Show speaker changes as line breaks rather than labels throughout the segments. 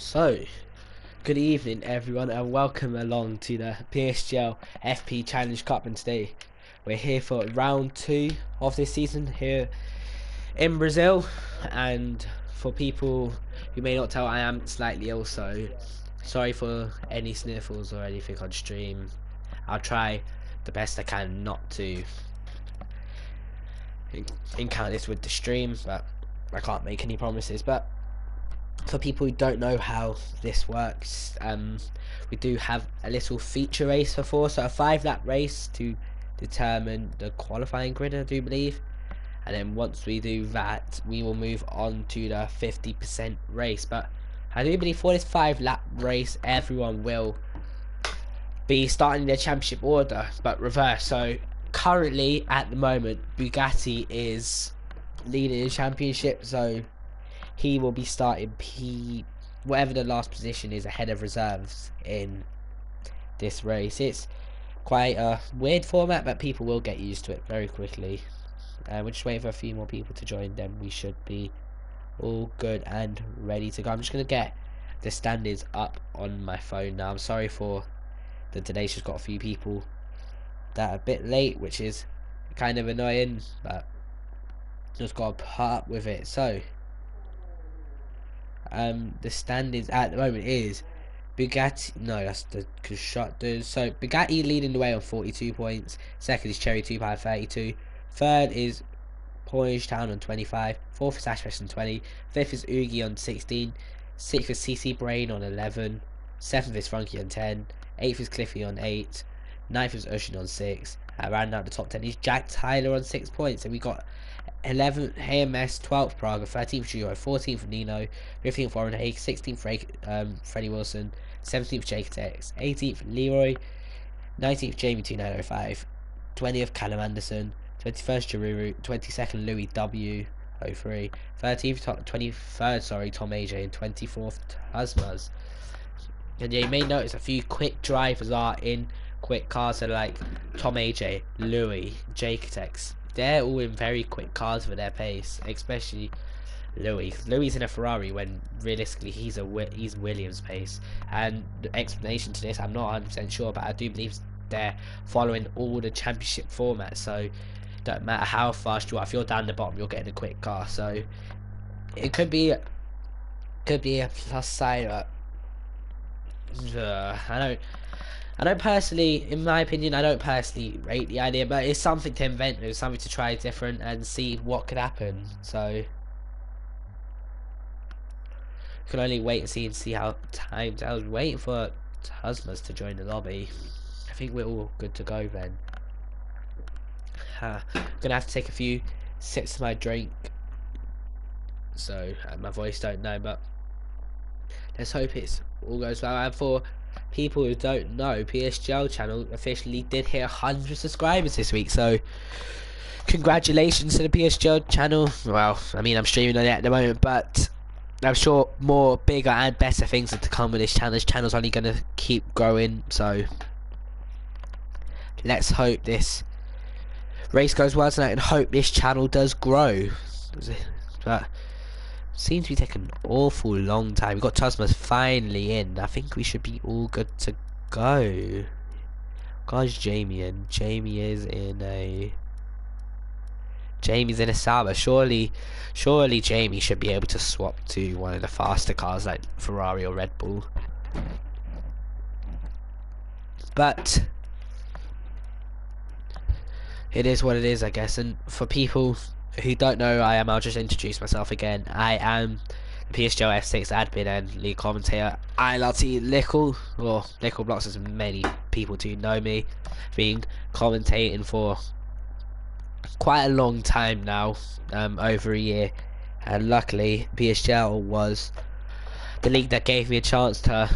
So, good evening everyone and welcome along to the PSGL FP Challenge Cup, and today we're here for round 2 of this season here in Brazil. And for people who may not tell, I am slightly ill, so sorry for any sniffles or anything on stream. I'll try the best I can not to encounter this with the stream, but I can't make any promises. But for people who don't know how this works, we do have a little feature race for 4, so a 5-lap race to determine the qualifying grid, I do believe. And then once we do that, we will move on to the 50% race. But I do believe for this 5-lap race, everyone will be starting their championship order, but reverse. So currently, at the moment, Bugatti is leading the championship, so he will be starting whatever the last position is ahead of reserves in this race. It's quite a weird format, but people will get used to it very quickly. We're just waiting for a few more people to join, then we should be all good and ready to go. I'm just going to get the standards up on my phone now. I'm sorry for the today's just got a few people that are a bit late, which is kind of annoying, but just got to put up with it. So the standings at the moment is Bugatti, no, that's the constructors. So Bugatti leading the way on 42 points. Second is Cherry 2 by 32. Third is Porsche Town on 25. Fourth is Ashfest on 20. Fifth is Oogie on 16. Sixth is CC Brain on 11. Seventh is Funky on 10. Eighth is Cliffy on 8. Ninth is Ocean on 6. Rounding out the top 10 is Jack Tyler on 6 points. And we got 11th AMS, 12th Praga, 13th Gio, 14th Nino, 15th Warren Hague, 16th Freddie Wilson, 17th Jake X, 18th Leroy, 19th Jamie 2905, 20th Callum Anderson, 21st Jaruru, 22nd Louis W 03, 23rd Tom AJ, and 24th Tasmas. And yeah, you may notice a few quick drivers are in quick cars, so like Tom AJ, Louis, Jake X. They're all in very quick cars for their pace, especially Louis. Louis in a Ferrari when realistically he's Williams pace. And the explanation to this, I'm not 100% sure, but I do believe they're following all the championship formats. So don't matter how fast you are, if you're down the bottom, you're getting a quick car. So it could be a plus side. I don't personally, in my opinion, I don't personally rate the idea, but it's something to invent. It's something to try different and see what could happen. So you can only wait and see how times. I was waiting for Tasmas to join the lobby. I think we're all good to go then. Gonna have to take a few sips of my drink, so my voice don't know, but let's hope it's all goes well. And for people who don't know, PSGL channel officially did hit 100 subscribers this week, so congratulations to the PSGL channel. Well, I mean, I'm streaming on it at the moment, but I'm sure more bigger and better things are to come with this channel. This channel's only going to keep growing, so let's hope this race goes well tonight and hope this channel does grow. But seems to be taking an awful long time. We've got Tasmas finally in. I think we should be all good to go. Guys, Jamie in. Jamie's in a Sauber. Surely Jamie should be able to swap to one of the faster cars like Ferrari or Red Bull. But it is what it is, I guess. And for people who don't know, I'll just introduce myself again. I am the PSGL F6 admin and lead commentator. ILRT Lickle, or Lickle Blocks, as many people do know me. Been commentating for quite a long time now, over a year. And luckily, PSGL was the league that gave me a chance to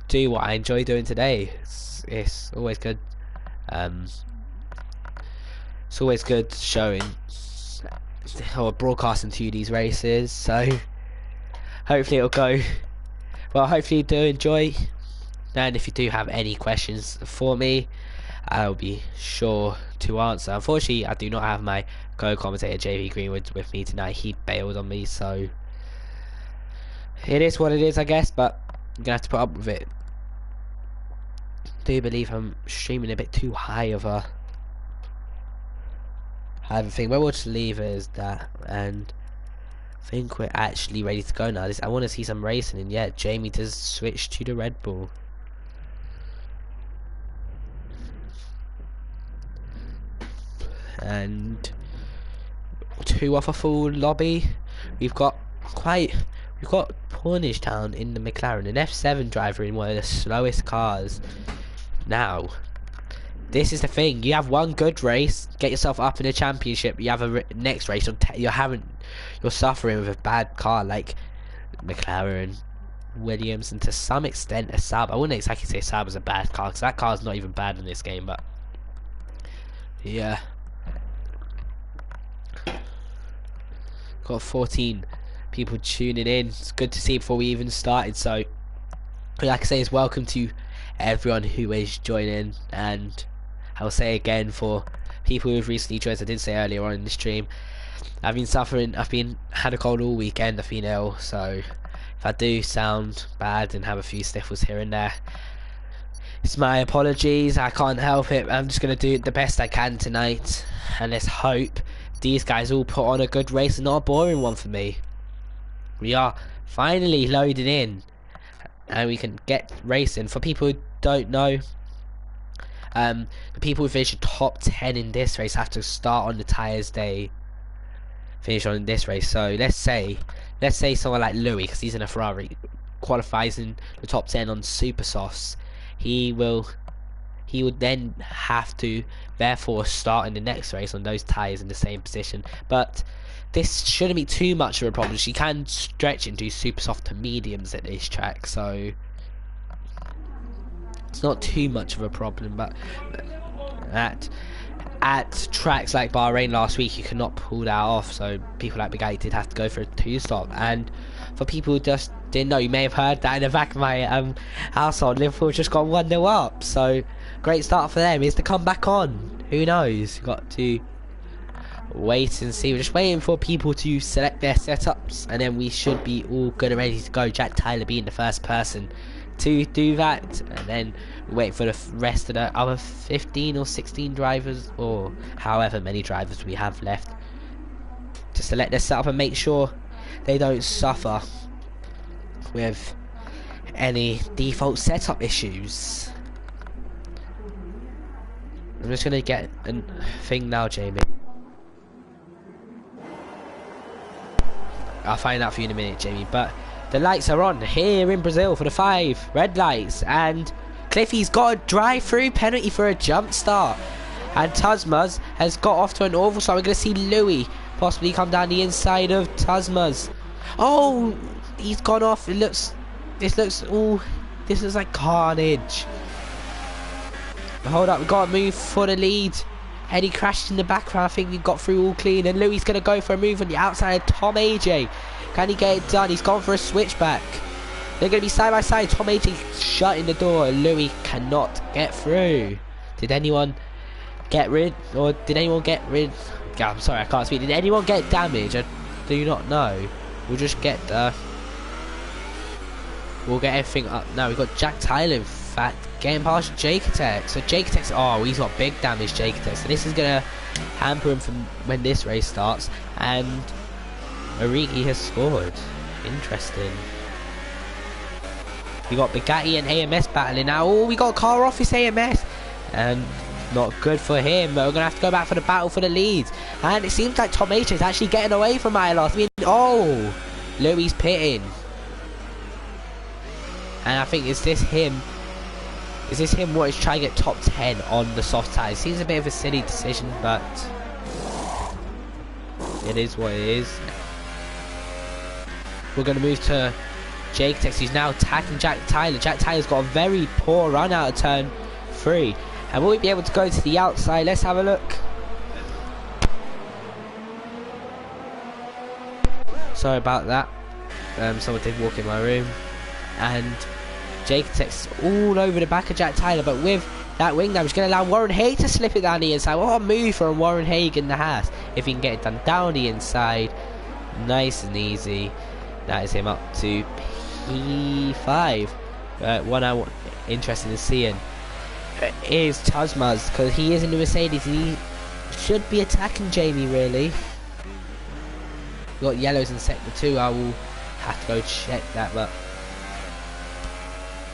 do what I enjoy doing today. It's always good. It's always good showing or broadcasting to you these races, so hopefully it'll go well. Hopefully you do enjoy, and if you do have any questions for me, I'll be sure to answer. Unfortunately, I do not have my co-commentator JV Greenwood with me tonight. He bailed on me, so it is what it is, I guess. But I'm gonna have to put up with it. Do believe I'm streaming a bit too high of a thing. But we'll just leave it as that, and I think we're actually ready to go now. I want to see some racing, and yet Jamie does switch to the Red Bull. And 2 off a full lobby. We've got Pornish Town in the McLaren, an F7 driver in one of the slowest cars. Now, this is the thing. You have one good race, get yourself up in a championship. You have a next race, you're suffering with a bad car like McLaren, Williams, and to some extent a Saab. I wouldn't exactly say Saab is a bad car, because that car's not even bad in this game. But yeah, got 14 people tuning in. It's good to see before we even started. So, like I say, it's welcome to everyone who is joining, and I'll say again for people who've recently joined, I did say earlier on in the stream, I've been suffering. Had a cold all weekend. I've been ill, so if I do sound bad and have a few sniffles here and there, it's my apologies. I can't help it. I'm just gonna do the best I can tonight, and let's hope these guys all put on a good race and not a boring one for me. We are finally loaded in, and we can get racing. For people who don't know, the people who finish top 10 in this race have to start on the tyres they finish on in this race. So let's say someone like Louis, because he's in a Ferrari, qualifies in the top 10 on super softs. He would then have to therefore start in the next race on those tyres in the same position. But this shouldn't be too much of a problem. She can stretch and do super soft to mediums at this track, so it's not too much of a problem. But at tracks like Bahrain last week, you cannot pull that off, so people like Bugatti did have to go for a 2-stop. And for people who just didn't know, you may have heard that in the back of my household, Liverpool just got 1-0 up, so great start for them. Is the comeback on? Who knows? Got to wait and see. We're just waiting for people to select their setups, and then we should be all good and ready to go. Jack Tyler being the first person to do that, and then wait for the rest of the other 15 or 16 drivers, or however many drivers we have left, to select their setup and make sure they don't suffer with any default setup issues. I'm just gonna get a thing now, Jamie. I'll find out for you in a minute, Jamie. But the lights are on here in Brazil for the 5 red lights, and Cliffy's got a drive-through penalty for a jump start, and Tuzmas has got off to an awful start. We're going to see Louis possibly come down the inside of Tuzmas. Oh, he's gone off. This looks like carnage. But hold up, we've got to move for the lead. Eddie crashed in the background. I think we got through all clean, and Louis going to go for a move on the outside of Tom AJ. Can he get it done? He's gone for a switchback. They're going to be side by side. Tom AJ shutting the door. Louis cannot get through. Did anyone get rid? I'm sorry, I can't speak. Did anyone get damage? I do not know. We'll just get we'll get everything up. Now we've got Jack Tyler, in fact, getting past Jaketex. So Jaketex, oh, he's got big damage, Jaketex. So this is going to hamper him from when this race starts. And Origi has scored. Interesting. We got Bugatti and AMS battling now. Oh, we got car off his AMS, and not good for him. But we're gonna have to go back for the battle for the lead. And it seems like Tom H is actually getting away from Milos. I mean, oh, Louis pitting. And I think, is this him what is trying to get top 10 on the soft tires? Seems a bit of a silly decision, but it is what it is. We're going to move to Jake Tex, who's now attacking Jack Tyler. Jack Tyler's got a very poor run out of turn 3. And will we be able to go to the outside? Let's have a look. Sorry about that. Someone did walk in my room. And Jake Tex all over the back of Jack Tyler. But with that wing damage, going to allow Warren Haig to slip it down the inside. What a move from Warren Haig in the Haas. If he can get it done down the inside. Nice and easy. That is him up to P5. one I'm interested in seeing is Tazmaz, because he is in the Mercedes. He should be attacking Jamie, really. We got yellows in sector 2. I will have to go check that, but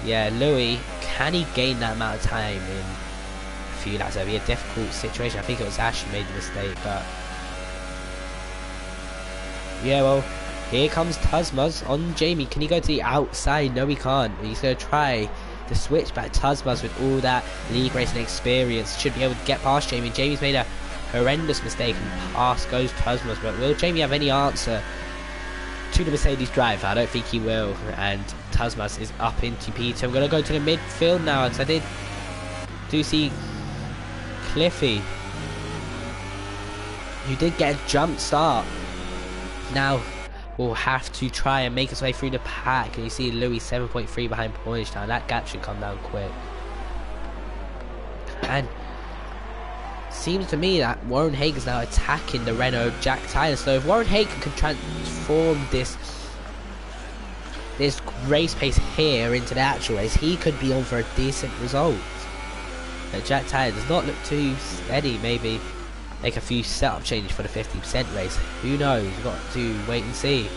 yeah, Louis, can he gain that amount of time in a few laps? It'll be a difficult situation. I think it was Ash who made the mistake, but yeah, well, here comes Tazmaz on Jamie. Can he go to the outside? No, he can't. He's going to try to switch back. Tazmaz, with all that league racing experience, should be able to get past Jamie. Jamie's made a horrendous mistake, and past goes Tazmaz. But will Jamie have any answer to the Mercedes drive? I don't think he will. And Tazmaz is up into P2. I'm going to go to the midfield now, because I do see Cliffy, who did get a jump start. Now we'll have to try and make his way through the pack. And you see Louis 7.3 behind Pointage now. That gap should come down quick. And seems to me that Warren Haig is now attacking the Renault Jack Tyler. So if Warren Haig can transform this race pace here into the actual race, he could be on for a decent result. But Jack Tyler does not look too steady. Maybe make a few setup changes for the 50% race. Who knows? We've got to wait and see.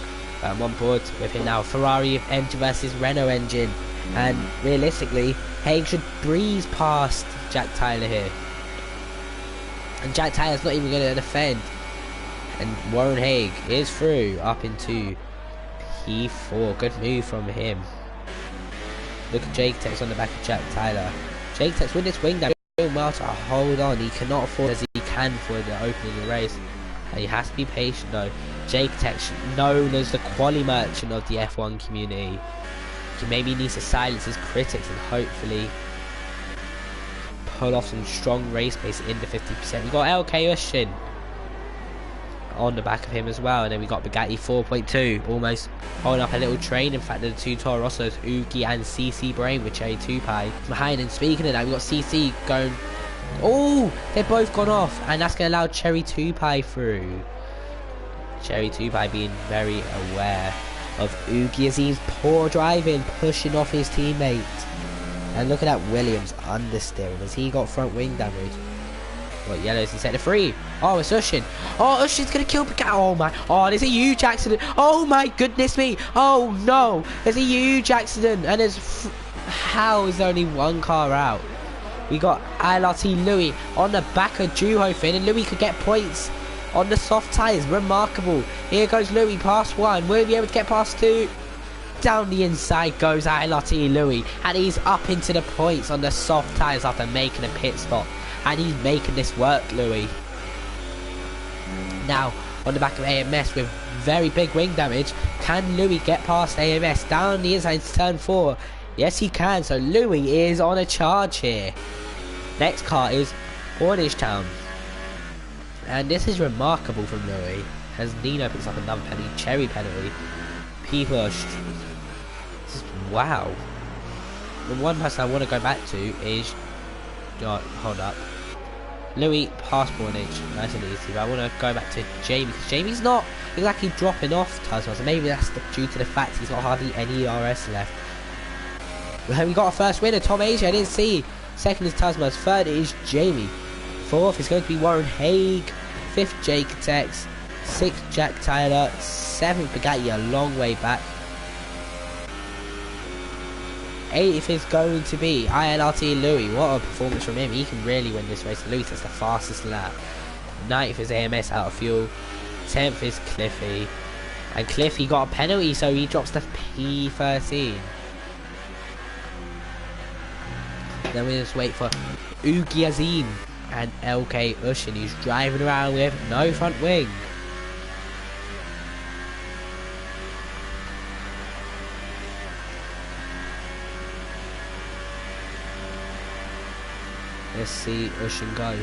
I'm on board with him now. Ferrari engine versus Renault engine. And realistically, Haig should breeze past Jack Tyler here. And Jack Tyler's not even going to defend. And Warren Haig is through up into P4. Good move from him. Look at Jake Tex on the back of Jack Tyler. Jake Tex with this wing down. Marta, hold on. He cannot afford as he can for the opening of the race. And he has to be patient though. Jake Tex, known as the quali merchant of the F1 community. He maybe needs to silence his critics and hopefully pull off some strong race pace in the 50%. We got LK Ushin on the back of him as well, and then we got Bugatti 4.2 almost holding up a little train. In fact, the two Toro Rossos, Uki and CC Brain with Cherry 2 Pie behind. And speaking of that, we got CC going, oh, they've both gone off, and that's going to allow Cherry 2 Pie through. Cherry 2 Pie being very aware of Uki Azim's poor driving, pushing off his teammate. And look at that Williams understeering as he got front wing damage. What, yellows in sector 3? Oh, it's Ushin. Oh, Ushin's gonna kill Bugatti. Oh my, oh, there's a huge accident. Oh my goodness me. Oh no, there's a huge accident. And there's, how is there only one car out? We got ILRT Louis on the back of Juho, and Louis could get points on the soft tyres. Remarkable. Here goes Louis past 1. Will he be able to get past 2? Down the inside goes ILRT Louis, and he's up into the points on the soft tyres after making a pit stop. And he's making this work, Louis. Now, on the back of AMS with very big wing damage, can Louis get past AMS down the inside to turn 4? Yes, he can. So Louis is on a charge here. Next car is Ornish Town. And this is remarkable from Louis, as Nino picks up another penalty, cherry penalty. People are wow. The one person I want to go back to is, oh, hold up, Louis past Bornage, nice and easy. But I want to go back to Jamie, because Jamie's not exactly dropping off Tazmaz, and maybe that's due to the fact he's got hardly any RS left. Well, we got our first winner, Tom Asia. I didn't see. Second is Tazmaz, third is Jamie, fourth is going to be Warren Haig, fifth Jake Tex, sixth Jack Tyler, seventh Bugatti a long way back. 8th is going to be ILRT Louis. What a performance from him. He can really win this race. Louis is the fastest lap. 9th is AMS out of fuel. 10th is Cliffy. And Cliffy got a penalty, so he drops to P13. Then we just wait for Ugi Azim and LK Ushin, who's driving around with no front wing. Let's see Ushin go.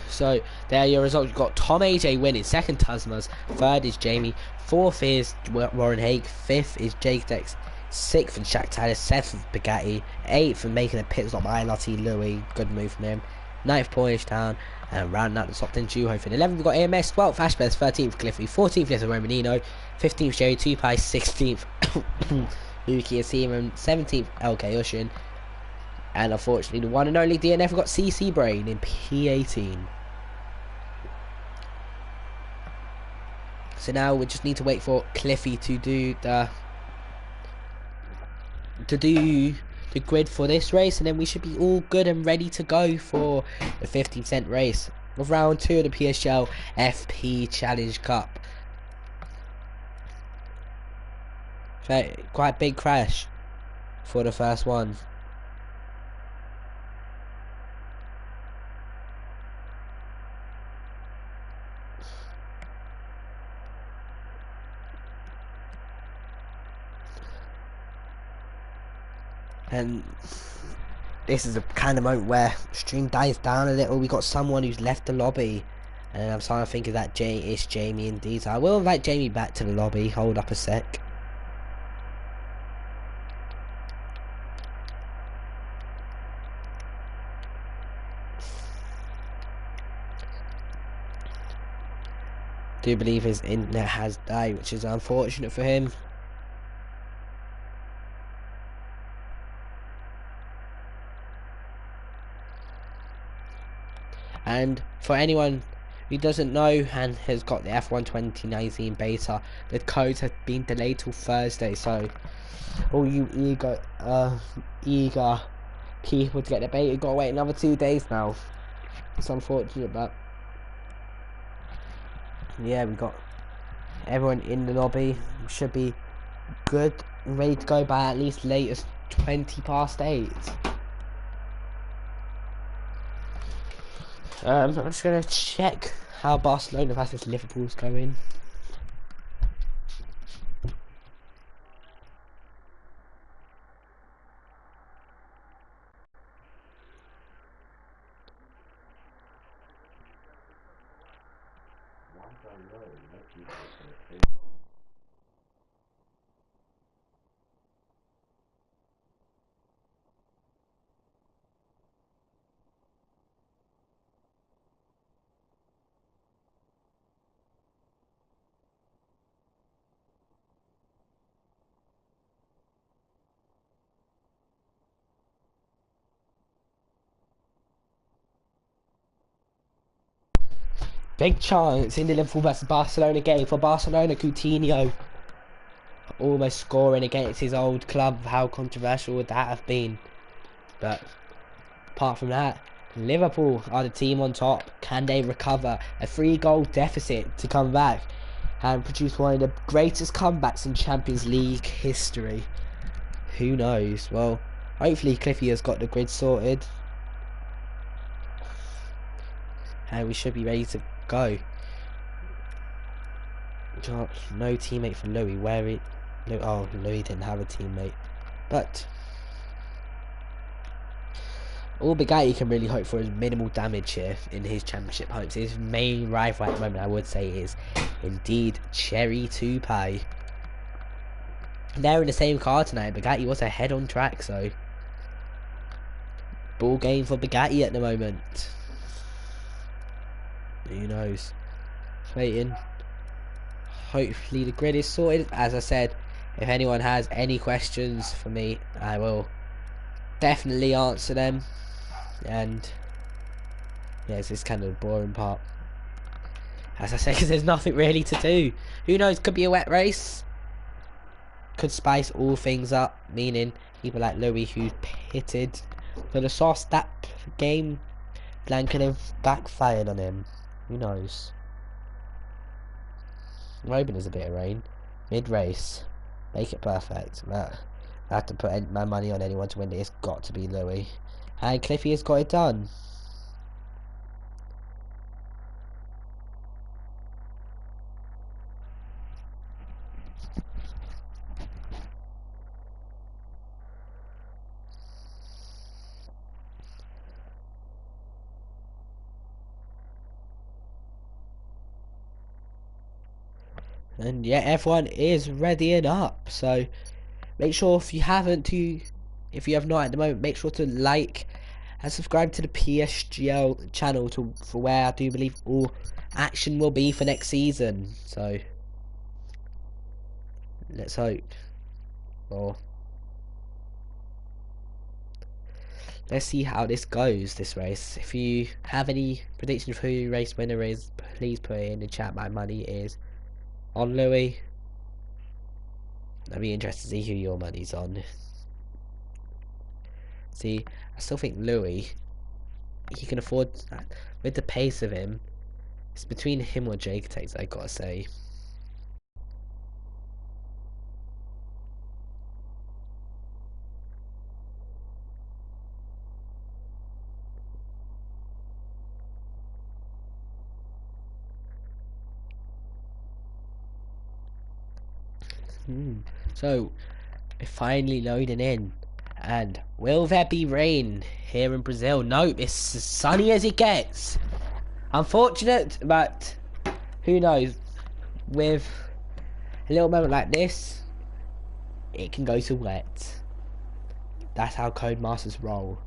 So there are your results. You've got Tom AJ winning, second Tazmaz, third is Jamie, fourth is Warren Haig, fifth is Jake Dex, 6th for Jack Tyler, 7th for Bugatti, 8th for making a pit stop by LRT Louis, good move from him, 9th Polish Town, and rounding out the top 10 duo for 11th we've got AMS, 12th Ashbeth, 13th Cliffy, 14th Little Romanino, 15th Jerry Tupai, 16th Luki Aseem, 17th LK Ushin, and unfortunately the one and only DNF got CC Brain in P18. So now we just need to wait for Cliffy to do the grid for this race, and then we should be all good and ready to go for the 50% race of round 2 of the PSGL FP Challenge Cup. Quite a big crash for the first one. And this is a kind of moment where stream dies down a little. We got someone who's left the lobby, and I'm starting to think of that it's Jamie indeed. So I will invite Jamie back to the lobby. Hold up a sec. Do believe his internet has died, which is unfortunate for him. And for anyone who doesn't know and has got the F1 2019 beta, the codes have been delayed till Thursday, so all you eager people to get the beta, you've got to wait another 2 days now. It's unfortunate, but yeah, we got everyone in the lobby. We should be good and ready to go by at least latest 20 past 8. I'm just going to check how Barcelona versus Liverpool's going. Big chance in the Liverpool vs Barcelona game for Barcelona. Coutinho almost scoring against his old club. How controversial would that have been? But apart from that, Liverpool are the team on top. Can they recover a 3-goal deficit to come back and produce one of the greatest comebacks in Champions League history? Who knows? Well, hopefully Cliffy has got the grid sorted, and we should be ready to go. No teammate for Louis. Oh, Louis didn't have a teammate. But all Bugatti can really hope for is minimal damage here in his championship hopes. His main rival at the moment, I would say, is indeed Cherry Tupai. They're in the same car tonight. Bugatti was ahead on track, so ball game for Bugatti at the moment. Who knows? Waiting. Hopefully the grid is sorted. As I said, if anyone has any questions for me, I will definitely answer them. And yes, it's kind of the boring part, as I said, because there's nothing really to do. Who knows? Could be a wet race. Could spice all things up, meaning people like Louis, who's pitted for the sauce, that game plan could have backfired on him. Who knows? I'm hoping there's a bit of rain mid-race. Make it perfect. I have to put my money on anyone to win it. It's got to be Louis. And Cliffy has got it done. And yeah, everyone is readying up. So Make sure if you have not at the moment, make sure to like and subscribe to the PSGL channel for where I do believe all action will be for next season. So let's hope. Or let's see how this goes, this race. If you have any predictions for who race winner is, please put it in the chat. My money is on Louis. I'd be interested to see who your money's on. See, I still think Louis, he can afford that. With the pace of him, it's between him or Jake takes, I gotta say. So, we're finally loading in. And will there be rain here in Brazil? No, it's as sunny as it gets. Unfortunate, but who knows? With a little moment like this, it can go to wet. That's how Codemasters roll.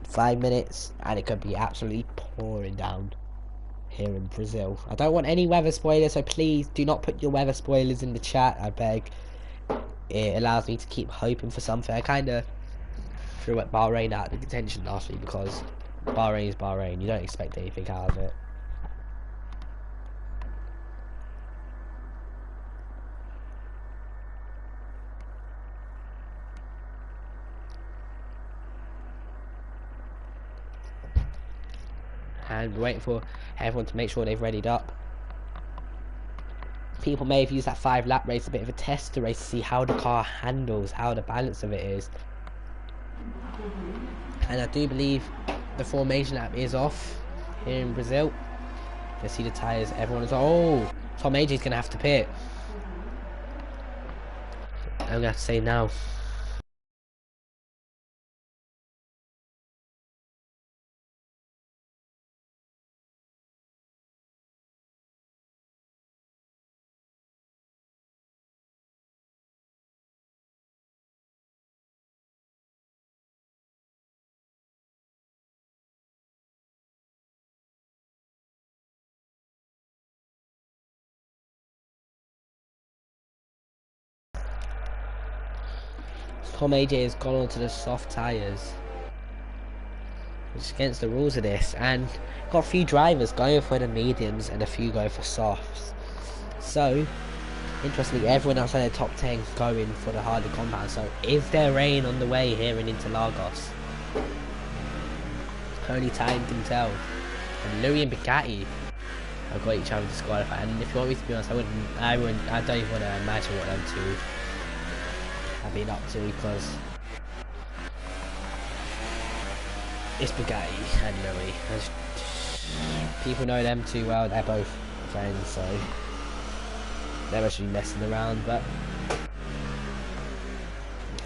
5 minutes, and it could be absolutely pouring down here in Brazil. I don't want any weather spoilers, so please do not put your weather spoilers in the chat, I beg. It allows me to keep hoping for something. I kind of threw at Bahrain out of contention last week because Bahrain is Bahrain. You don't expect anything out of it. And we're waiting for everyone to make sure they've readied up. People may have used that 5-lap race, a bit of a tester race, to see how the car handles, how the balance of it is. And I do believe the formation app is off here in Brazil. You can see the tyres, everyone is like, oh, Tom AJ's going to have to pit. I'm going to have to say now. Tom AJ has gone onto the soft tyres, which is against the rules of this, and got a few drivers going for the mediums and a few going for softs. So, interestingly, everyone outside the top 10 going for the harder compound. So, is there rain on the way here in Interlagos? Only time can tell. And Louis and Bugatti have got each other disqualified. And if you want me to be honest, I don't even want to imagine what them two have been up to, because it's Bugatti and Louis. People know them too well. They're both friends, so they must be messing around. But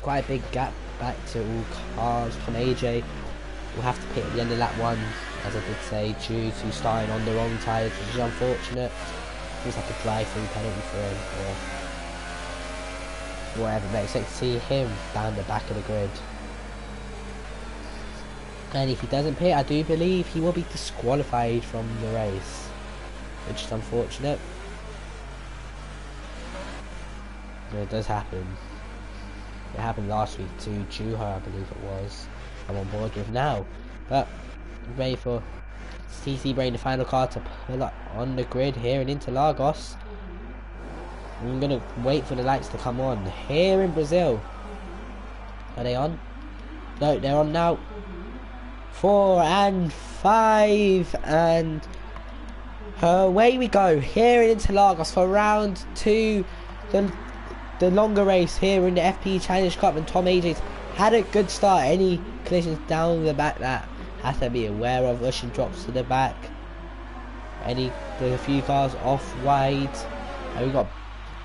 quite a big gap back to all cars. Tom AJ will have to pit at the end of lap 1, as I did say, due to starting on the wrong tyres, which is unfortunate. Feels like a drive-through penalty for him, or whatever, but expect to see him down the back of the grid. And if he doesn't pit, I do believe he will be disqualified from the race, which is unfortunate. But it does happen. It happened last week to Juha, I believe it was. I'm on board with now. But ready for CC Brain, the final car, to pull up on the grid here in Interlagos. I'm gonna wait for the lights to come on here in Brazil. Are they on? No, they're on now. 4 and 5, and away we go here in Interlagos for round 2, the longer race here in the FP Challenge Cup. And Tom AJ's had a good start. Any collisions down the back that has to be aware of. Russian drops to the back. There's a few cars off wide, and we've got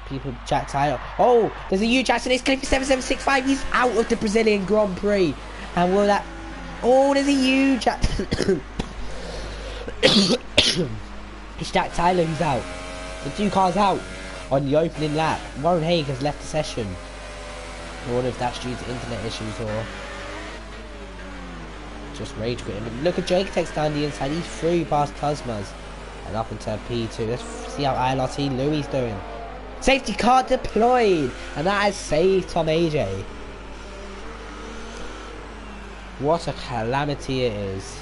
people. Jack Tyler. Oh, there's a huge accident. It's Cliffy 7765. He's out of the Brazilian Grand Prix. And will that? Oh, there's a huge accident. It's Jack Tyler who's out. The 2 cars out. on the opening lap. Warren Haig has left the session. I wonder if that's due to internet issues or just rage quitting. Look at Jake Tex down the inside. He's through past Cosmos and up into P2. Let's see how ILRT Louis doing. Safety car deployed, and that has saved Tom AJ. What a calamity it is.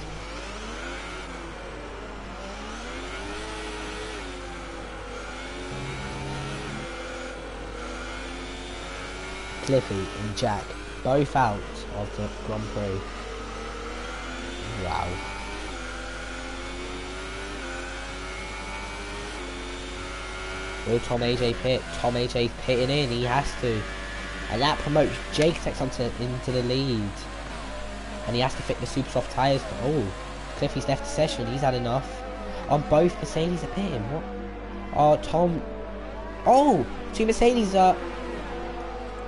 Cliffy and Jack both out of the Grand Prix. Wow. Will Tom AJ pit? Tom AJ's pitting in, he has to. And that promotes Jake Tex into the lead. And he has to fit the super soft tyres. Oh, Cliffy's left the session, he's had enough. On both Mercedes are pitting, what? Oh, Tom. Oh, two Mercedes are.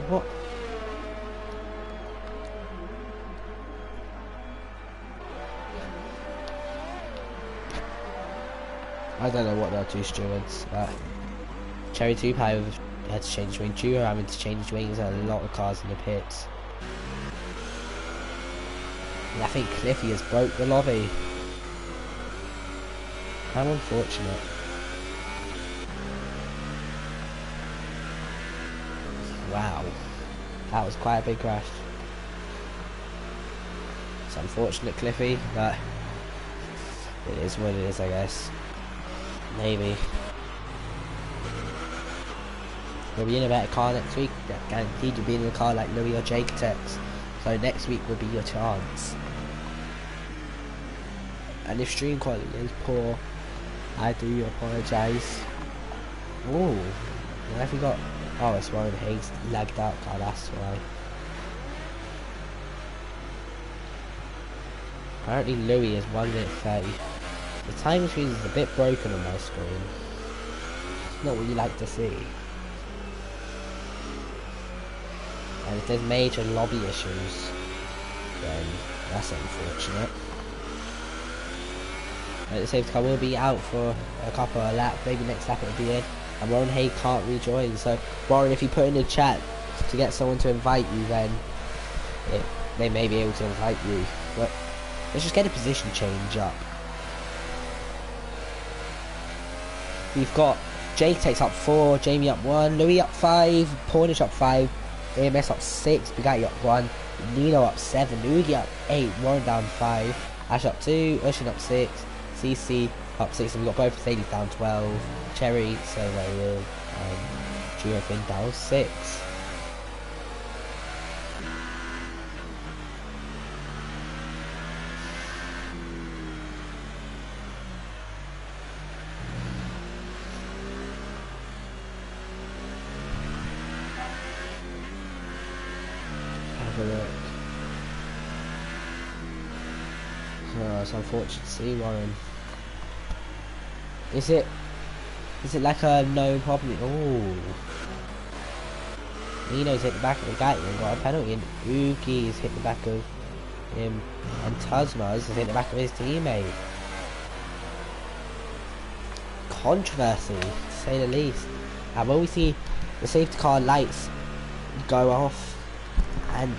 What? I don't know what they're two stewards, but Cherry 2 Power had to change wing. Duo having to change wings and a lot of cars in the pits. And I think Cliffy has broke the lobby. How unfortunate. Wow. That was quite a big crash. It's unfortunate, Cliffy, but it is what it is, I guess. Maybe. We'll be in a better car next week. Guaranteed you'll be in a car like Louis or Jake Tex. So next week will be your chance. And if stream quality is poor, I do apologise. Oh, what have we got? Oh, it's Warren Hayes lagged out. Oh, that's why. Apparently Louis is 1 minute 30. The time screen is a bit broken on my screen. It's not what you like to see. And if there's major lobby issues, then that's unfortunate. The safety car will be out for a couple of laps, maybe next lap it'll be in, and Warren Hay can't rejoin. So Warren, if you put in the chat to get someone to invite you, then they may be able to invite you. But let's just get a position change up. We've got Jake takes up 4, Jamie up 1, Louis up 5, Pornish up 5, AMS up 6, Bugatti up 1, Nino up 7, Luigi up 8, Warren down 5, Ash up 2, Ushin up 6, CC up 6, and we've got both Mercedes down 12, Cherry, Silver, and Gio Finn down 6. Oh, it's unfortunate to see, Warren. Is it like a no problem? Oh, Nino's hit the back of the Bugatti and got a penalty, and Uki's hit the back of him, and Tasma's has hit the back of his teammate. Controversy, to say the least. And when we see the safety car lights go off and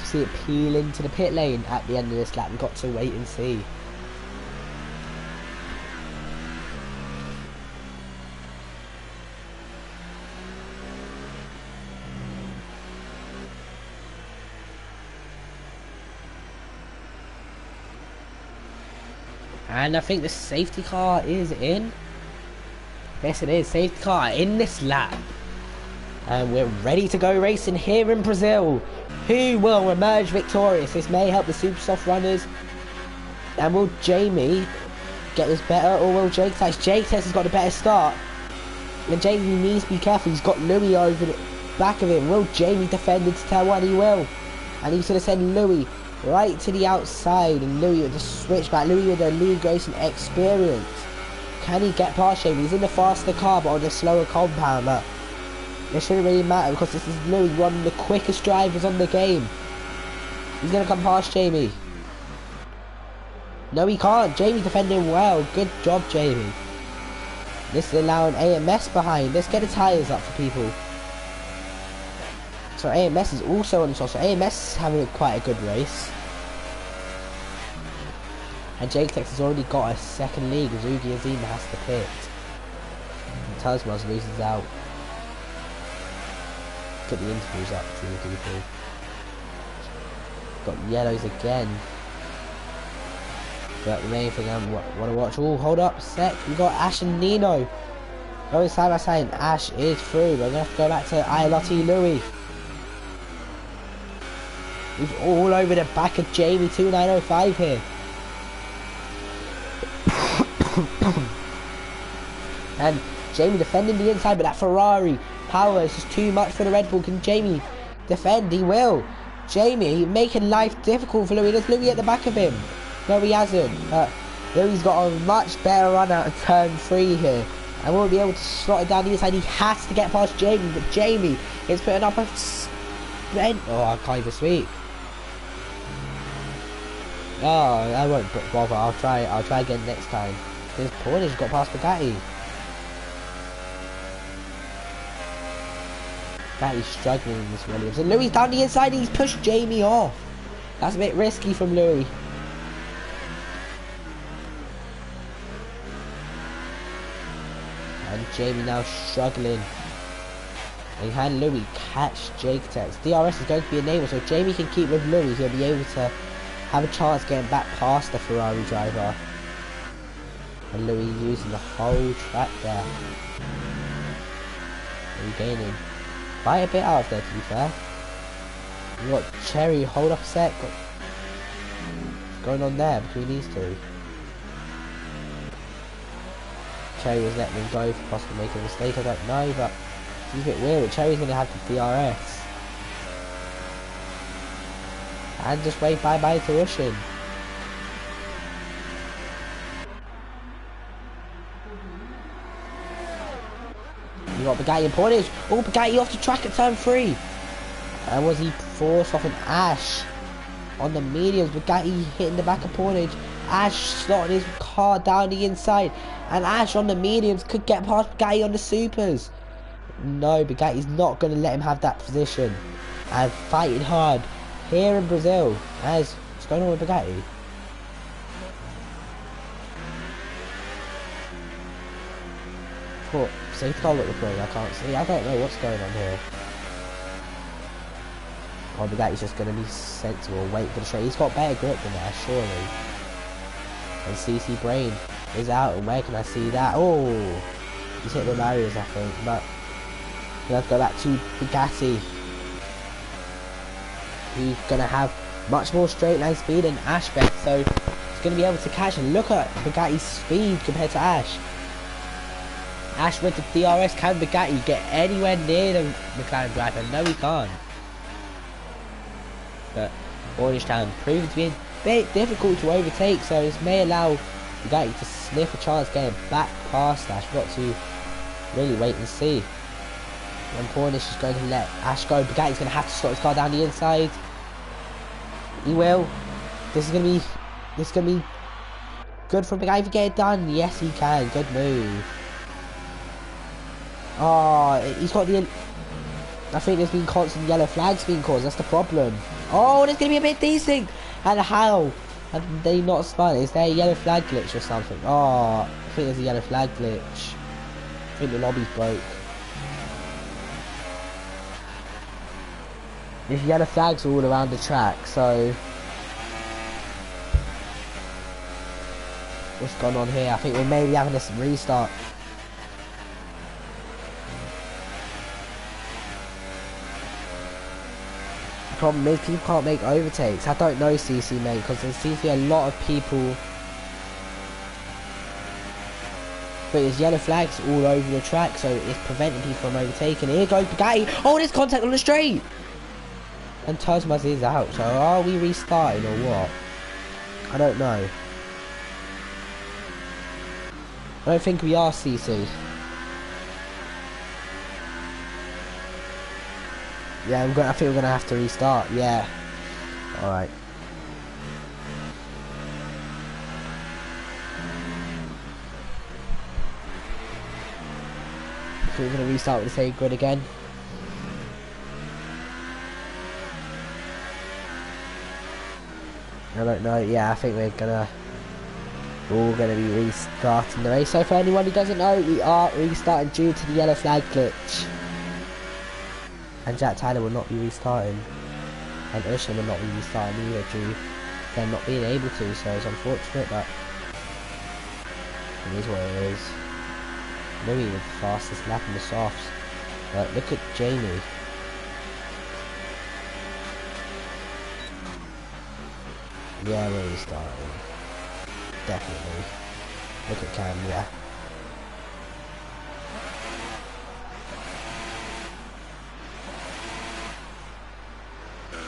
see it peel into the pit lane at the end of this lap, we've got to wait and see. And I think the safety car is in. Yes, it is. Safety car in this lap. And we're ready to go racing here in Brazil. Who will emerge victorious? This may help the super soft runners. And will Jamie get this better, or will Jake Tex? Jake Tex has got a better start. And Jamie needs to be careful. He's got Louis over the back of him. Will Jamie defend into turn 1? He will. And he's going to send Louis right to the outside, and Louis with the switchback. Louis with the league racing experience. Can he get past Jamie? He's in the faster car but on the slower compound. But it shouldn't really matter because this is Louis, one of the quickest drivers on the game. He's going to come past Jamie. No, he can't. Jamie defending well. Good job, Jamie. This is allowing AMS behind. Let's get the tyres up for people. So AMS is also on the top. So AMS is having quite a good race. And Jake-Tex has already got a second lead. Zugi Azima has to pit. And Tasmas loses out. Get the interviews up between the people. Got yellows again. But the main thing I want to watch. Oh, hold up, sec. We got Ash and Nino going side by side. And Ash is through. We're gonna have to go back to Ilotti Louis. He's all over the back of Jamie 2905 here. And Jamie defending the inside, but that Ferrari power is just too much for the Red Bull. Can Jamie defend? He will. Jamie making life difficult for Louis. There's Louis at the back of him. No, he hasn't. Louis got a much better run out of turn 3 here. And won't be able to slot it down the inside. He has to get past Jamie, but Jamie is putting up a... Oh, I can't even speak. Oh, I won't bother. I'll try again next time. This Portage got past Bugatti. Bugatti's struggling in this Williams. And Louis down the inside. He's pushed Jamie off. That's a bit risky from Louis. And Jamie now struggling. And can Louis catch Jake-Tex? DRS is going to be enabled, so if Jamie can keep with Louis, he'll be able to have a chance getting back past the Ferrari driver. And Louis using the whole track there. Regaining quite a bit out of there, to be fair. We've got Cherry, hold up a sec. What's going on there between these two? Cherry was letting him go for possibly making a mistake, I don't know, but it's a bit weird. Cherry's going to have the DRS. And just wave bye-bye to Russian. You got Bugatti and Portage. Oh, Bugatti off the track at turn 3. And was he forced off an Ash on the mediums? Bugatti hitting the back of Portage. Ash slotting his car down the inside. And Ash on the mediums could get past Bugatti on the supers. No, Bugatti's not going to let him have that position. And fighting hard here in Brazil. What's going on with Bugatti? What? Safety car look recording, I can't see. I don't know what's going on here. Oh, Bugatti's just going to be sent to a wait for the straight. He's got better grip than that, surely. And CC Brain is out, and where can I see that? Oh, he's hit the barriers, I think, but we have to go back to Bugatti, who's going to have much more straight line speed than Ashbeck, so he's going to be able to catch. And look at Bugatti's speed compared to Ash. Ash with the DRS. Can Bugatti get anywhere near the McLaren driver? No, he can't. But Orange Town proved to be a bit difficult to overtake, so this may allow Bugatti to sniff a chance getting back past Ash. We've got to really wait and see. And Cornish is going to let Ash go. Bugatti's going to have to slot his car down the inside. He will. This is going to be good for Bugatti to get it done. Yes, he can. Good move. Oh, he's got the... I think there's been constant yellow flags being caused. That's the problem. Oh, there's going to be a bit decent. And how? Have they not spun? Is there a yellow flag glitch or something? Oh, I think there's a yellow flag glitch. I think the lobby's broke. There's yellow flags all around the track, so... What's going on here? I think we're maybe having a restart. The problem is people can't make overtakes. I don't know, CC, mate, because there seems to be a lot of people. But there's yellow flags all over the track, so it's preventing people from overtaking. Here goes Bugatti. Oh, there's contact on the straight. And Tosmas is out. So are we restarting or what? I don't know. I don't think we are, CC. Yeah, I think we're gonna have to restart. Yeah. All right. we're going to restart with the same grid again. I don't know. Yeah, I think we're all gonna be restarting the race. So for anyone who doesn't know, we are restarting due to the yellow flag glitch. And Jack Tyler will not be restarting. And Usher will not be restarting either due to them not being able to. So it's unfortunate, but it is what it is. Louis with the fastest lap in the softs. But look at Jamie. Yeah, we're restarting. Definitely. Look at Cam, yeah.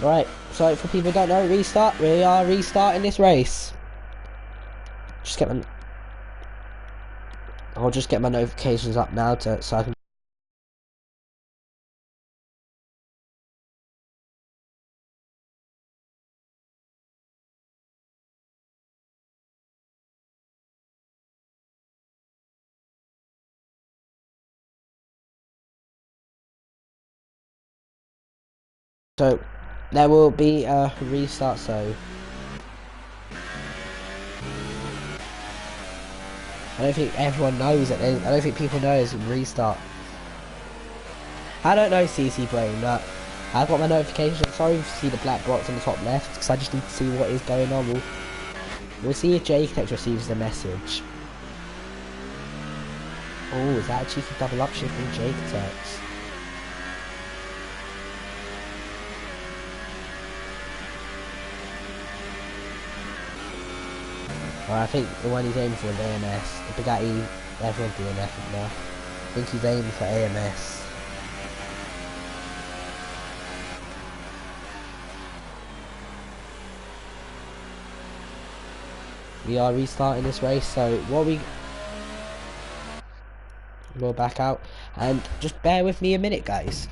Right, so for people who don't know, we are restarting this race. I'll just get my notifications up now so I can. So there will be a restart. So I don't think everyone knows that. I don't think people know it's a restart. I don't know CC Brain, but I've got my notifications. Sorry if you see the black box on the top left, because I just need to see what is going on. We'll see if JConnect receives the message. Oh, is that a cheeky double upshift from JConnect? Well, I think the one he's aiming for is AMS. The Bugatti, everyone's DNF now. I think he's aiming for AMS. We are restarting this race, so we'll back out and just bear with me a minute, guys.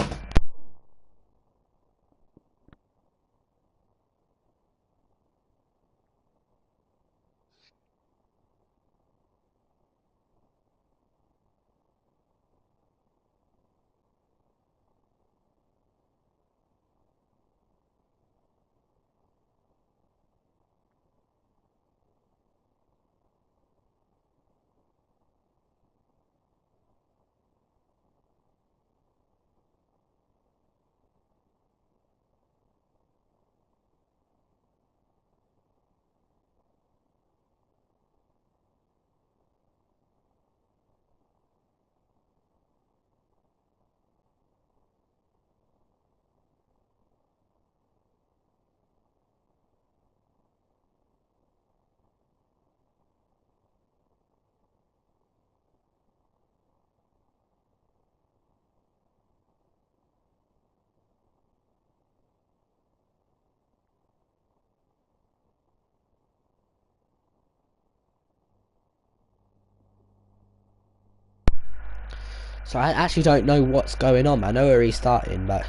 So I actually don't know what's going on. I know we're restarting, but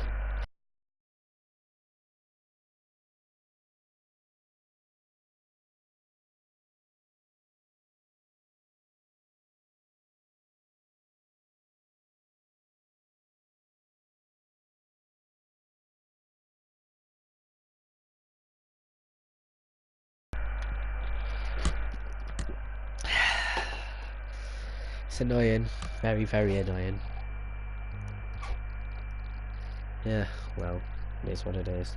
it's annoying. Very, very annoying. Yeah, well, it is what it is.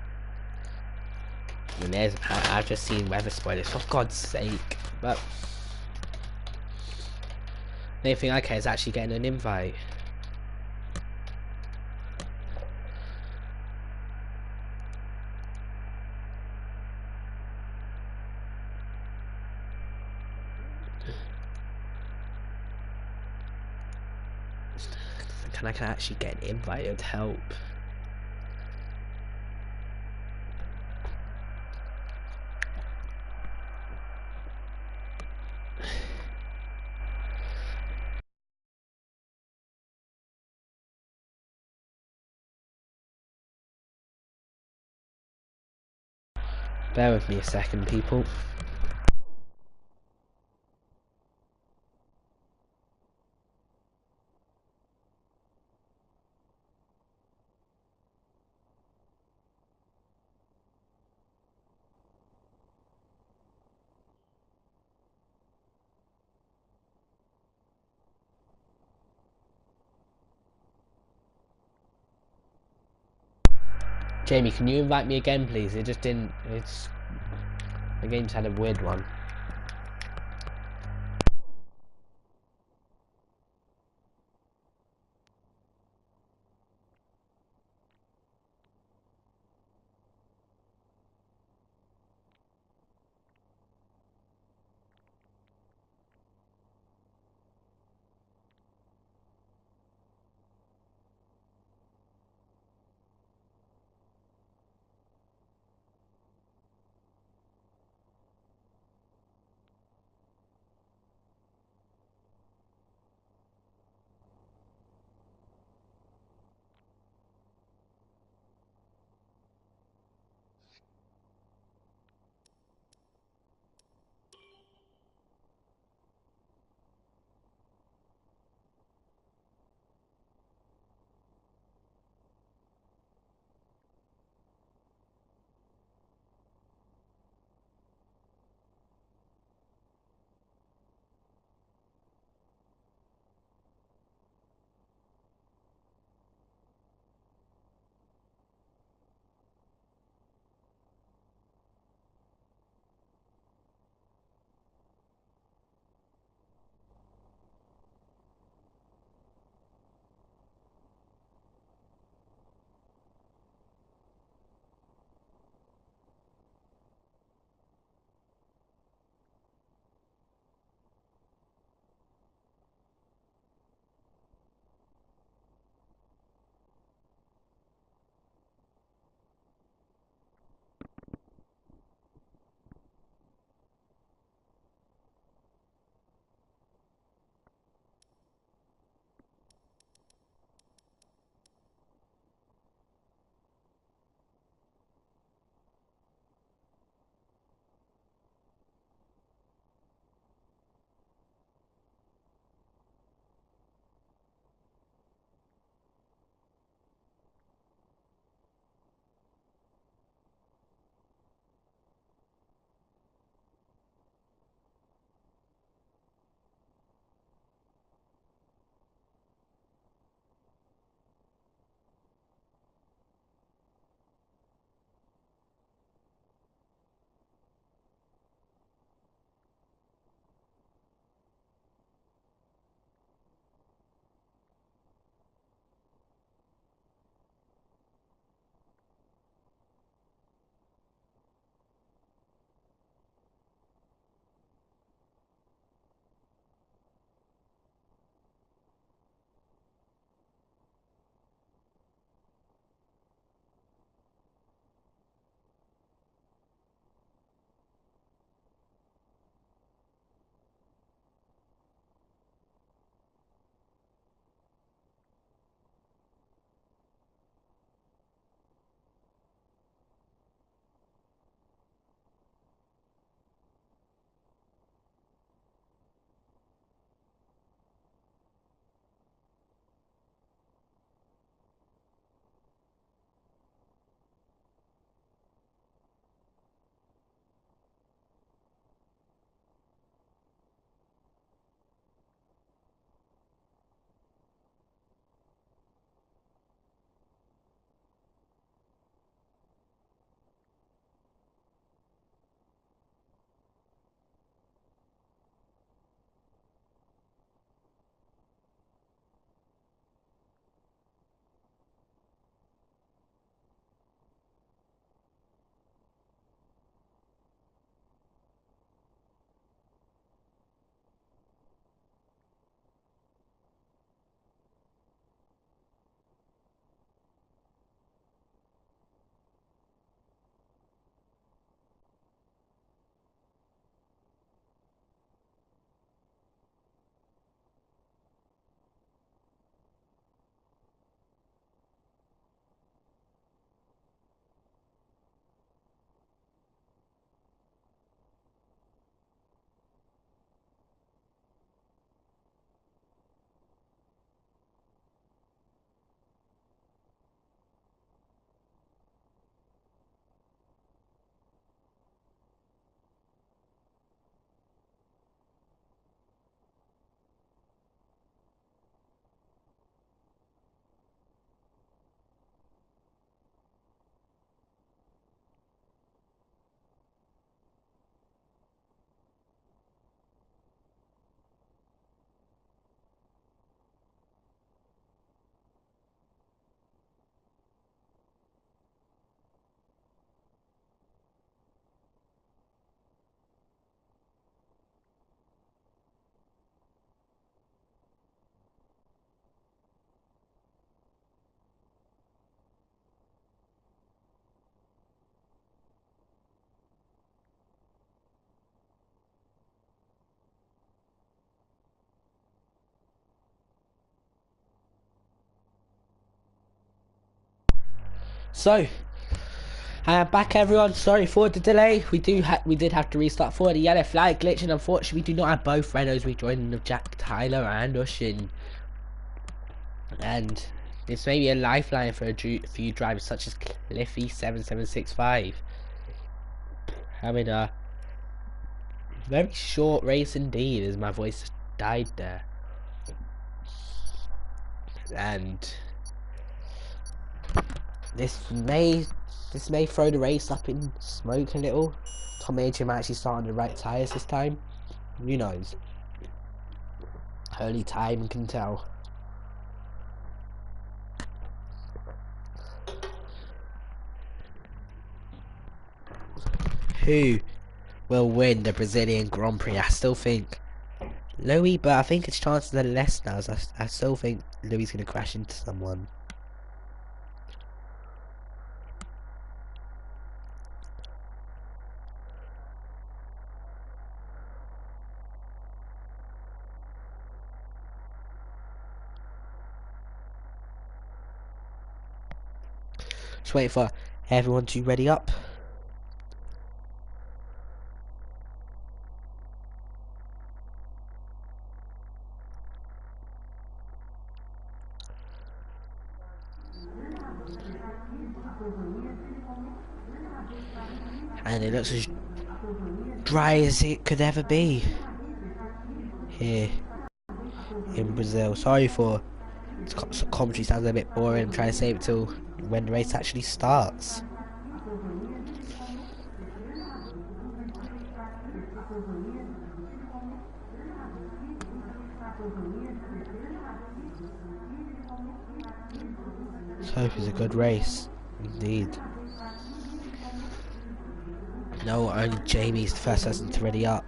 I mean, I've just seen weather spoilers, for God's sake. But the only thing I care is actually getting an invite. I can actually get an invite, it would help. Bear with me a second, people. Jamie, can you invite me again, please? It just didn't. The game's had a weird one. So, back everyone. Sorry for the delay. We did have to restart for the yellow flag glitch, and unfortunately, we do not have both Renos rejoining of Jack Tyler and Ushin. And this may be a lifeline for a few drivers such as Cliffy7765. Having a very short race indeed, as my voice died there. And this may throw the race up in smoke a little. Tom Agee might actually start on the right tyres this time. Who knows? Only time can tell. Who will win the Brazilian Grand Prix? I still think Louis, but I think his chances are less now. So I still think Louis is going to crash into someone. Just waiting for everyone to ready up. And it looks as dry as it could ever be here in Brazil. Sorry for commentary, sounds a bit boring. I'm trying to save it till when the race actually starts. Let's hope it's a good race, indeed. No, only Jamie's the first person to ready up.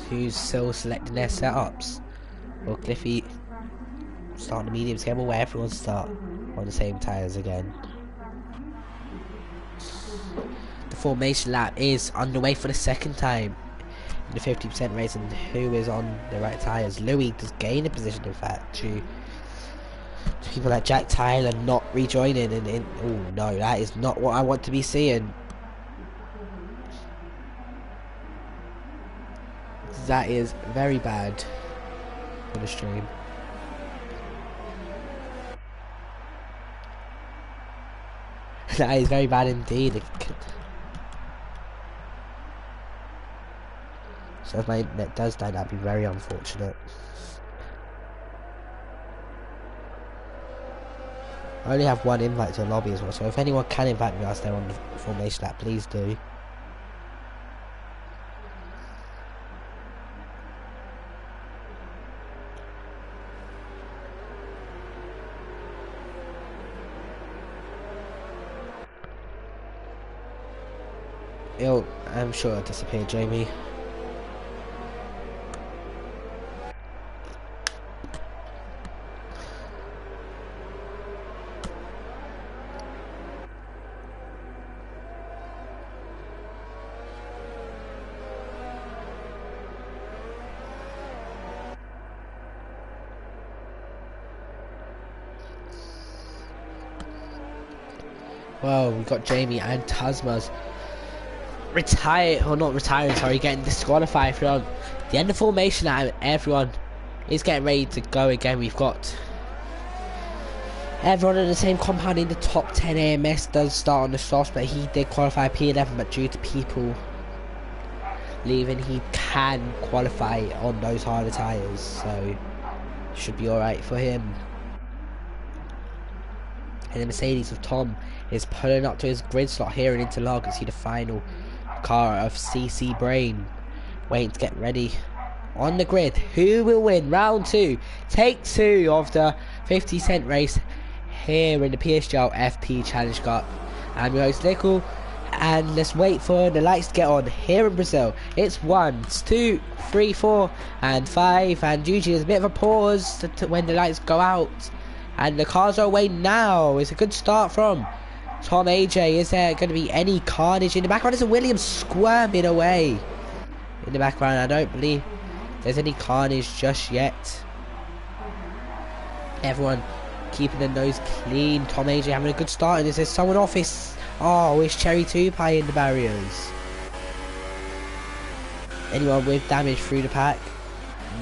Who's still selecting their setups? Well, Cliffy starting the medium scale, where everyone start on the same tyres again. The formation lap is underway for the second time in the 50% race, and who is on the right tyres? Louis does gain a position, in fact, to people like Jack Tyler not rejoining. And oh no, that is not what I want to be seeing. That is very bad for the stream. That is very bad indeed. So if my net does die, that'd be very unfortunate. I only have one invite to the lobby as well, so if anyone can invite me whilst they're on the formation lap, please do. I'm sure it'll disappear, Jamie. Well, we've got Jamie and Tasma's getting disqualified from the end of formation now. Everyone is getting ready to go again. We've got everyone in the same compound in the top 10. AMS does start on the softs, but he did qualify P11, but due to people leaving, he can qualify on those harder tyres, so should be alright for him. And the Mercedes of Tom is pulling up to his grid slot here in Interlagos. You see the final car of CC Brain waiting to get ready on the grid. Who will win round 2? Take 2 of the 50-cent race here in the PSGL FP Challenge Cup. I'm your host Nickel, and let's wait for the lights to get on here in Brazil. It's 1, 2, 3, 4 and 5, and usually there's a bit of a pause when the lights go out, And the cars are away now. It's a good start from Tom AJ. Is there going to be any carnage in the background? There's a Williams squirming away in the background. I don't believe there's any carnage just yet. Everyone keeping their nose clean. Tom AJ having a good start. And there's someone off his... Oh, it's Cherry 2 Pie in the barriers. Anyone with damage through the pack?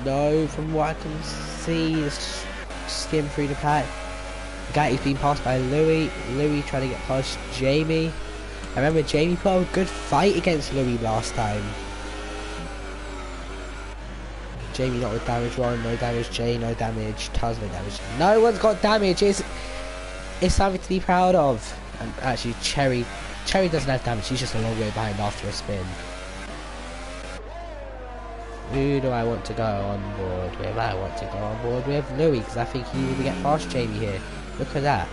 No, from what I can see, it's skim through the pack. Gatty's been passed by Louis. Louis trying to get past Jamie. I remember Jamie put up a good fight against Louis last time. Jamie not with damage. Ron no damage. Jay no damage. Taz no damage. No one's got damage. It's something to be proud of. And actually, Cherry doesn't have damage. He's just a long way behind after a spin. Who do I want to go on board with? I want to go on board with Louis, because I think he will get past Jamie here. Look at that.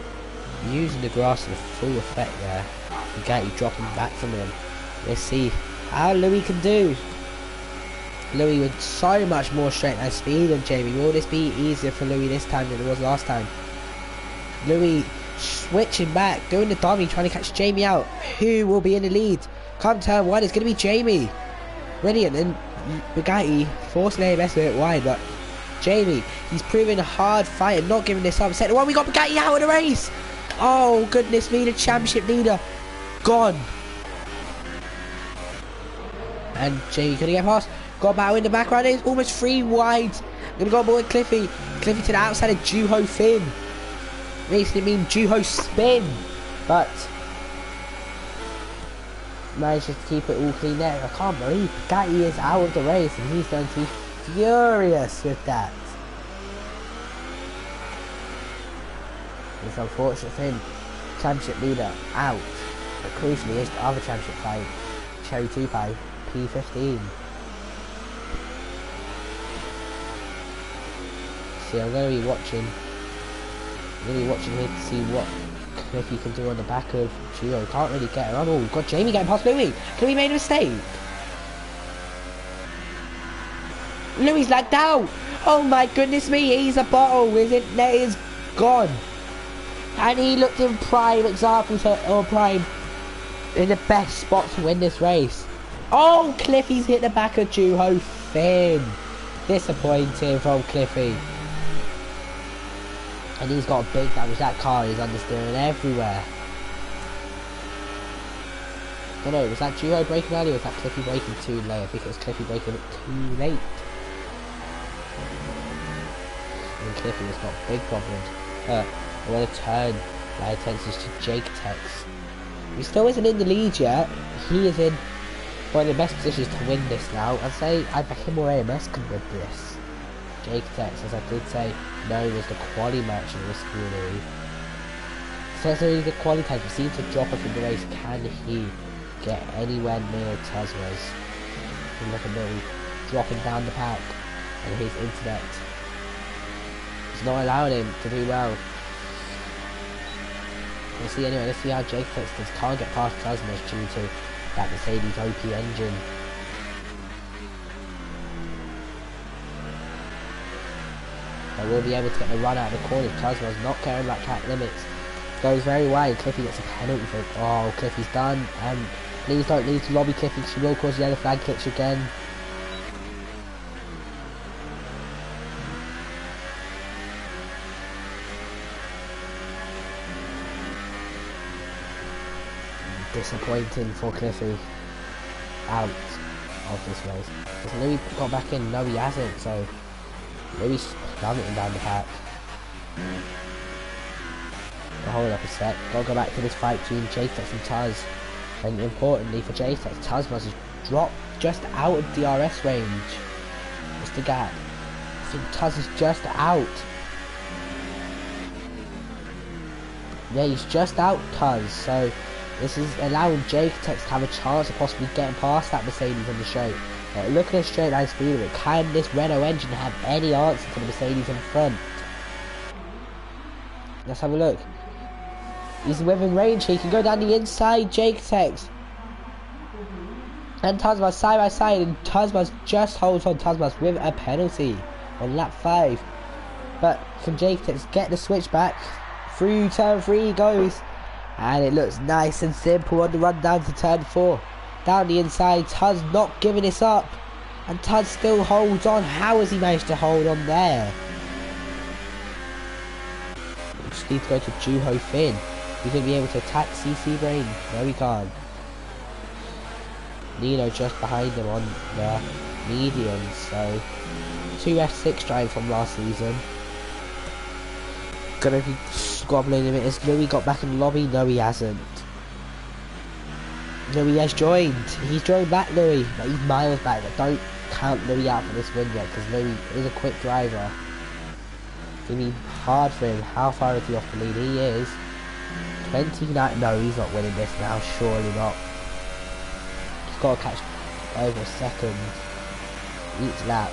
Using the grass in full effect there. Gatty dropping back from him. Let's see how Louis can do. Louis with so much more strength and speed than Jamie. Will this be easier for Louis this time than it was last time? Louis switching back, doing the dummy, trying to catch Jamie out. Who will be in the lead? Come turn one, it's going to be Jamie. Brilliant. And Bugatti forcing AMS a bit wide, but Jamie, he's proving a hard fight and not giving this up. Second one, we got Bugatti out of the race. Oh goodness me, the championship leader gone. And Jamie gonna get past. Got Battle in the background, it's almost 3 wide. Gonna go on board Cliffy. Cliffy to the outside of Juho Finn. Basically mean Juho spin, but managed to keep it all clean there. I can't believe Bugatti is out of the race and he's going to be furious with that. It's unfortunate for him. Championship leader out. But crucially is the other championship fight, Cherry 2 Pie, P15. See, I'm going to be watching. Really watching here to see what Cliffy can do on the back of Gio. Can't really get her on. Oh, we've got Jamie getting past Louis. Louis made a mistake. Louis lagged out. Oh my goodness me, he's a bottle. It is gone. And he looked in prime example to, or prime in the best spot to win this race. Oh, Cliffy's hit the back of Juho Finn. Disappointing from Cliffy. And he's got a big damage. That car is understeering everywhere. I don't know, was that Juho braking early or was that Cliffy braking too late? I think it was Cliffy braking too late. And Cliffy has got big problems. I want to turn my attentions to Jake Tex. He still isn't in the lead yet. He is in one of the best positions to win this now. I'd say I bet him or AMS can win this. Jake Tex, as I did say, known as the quali merchant of this community. Says that he's the quali type, he seems to drop off in the race. Can he get anywhere near Teslas? Look at him dropping down the pack, and his internet is not allowing him to do well. We'll see anyway. Let's see how Jake Tex can't get past Teslas due to that Mercedes OP engine. They will be able to get the run out of the corner. Tasma's not caring about track limits. Goes very wide. Cliffy gets a penalty for it. Oh, Cliffy's done. Please don't need to lobby Cliffy. She will cause yellow flag kicks again. Disappointing for Cliffy. Out of this race. Has Louis got back in? No, he hasn't. So Louis plummeting down the pack. Hold up a sec. Gotta go back to this fight between J-Tex and Taz. And importantly for J-Tex, Taz must have dropped just out of DRS range. What's the gap? I think Taz is just out. Yeah, he's just out, Taz. So this is allowing J-Tex to have a chance of possibly getting past that Mercedes on the straight. Look at the straight line speed of it. Can this Renault engine have any answer to the Mercedes in front? Let's have a look. He's within range. He can go down the inside. Jake Tex and Tasmas side by side, and Tasmas just holds on. Tasmas with a penalty on lap 5. But can Jaketex get the switch back? Through turn 3 he goes. And it looks nice and simple on the run down to turn 4. Down the inside, Tuz not giving this up. And Tuz still holds on. How has he managed to hold on there? We just need to go to Juho Finn. He's going to be able to attack CC Brain. No, he can't. Nino just behind him on the medium. So, 2 F6 drives from last season. Gonna be squabbling a bit. Has Louis got back in the lobby? No, he hasn't. Louis has joined. He's joined back, Louis. But he's miles back. But don't count Louis out for this win yet, because Louis is a quick driver. It's gonna be hard for him. How far is he off the lead? He is 29. No, he's not winning this now. Surely not. He's got to catch over a second each lap.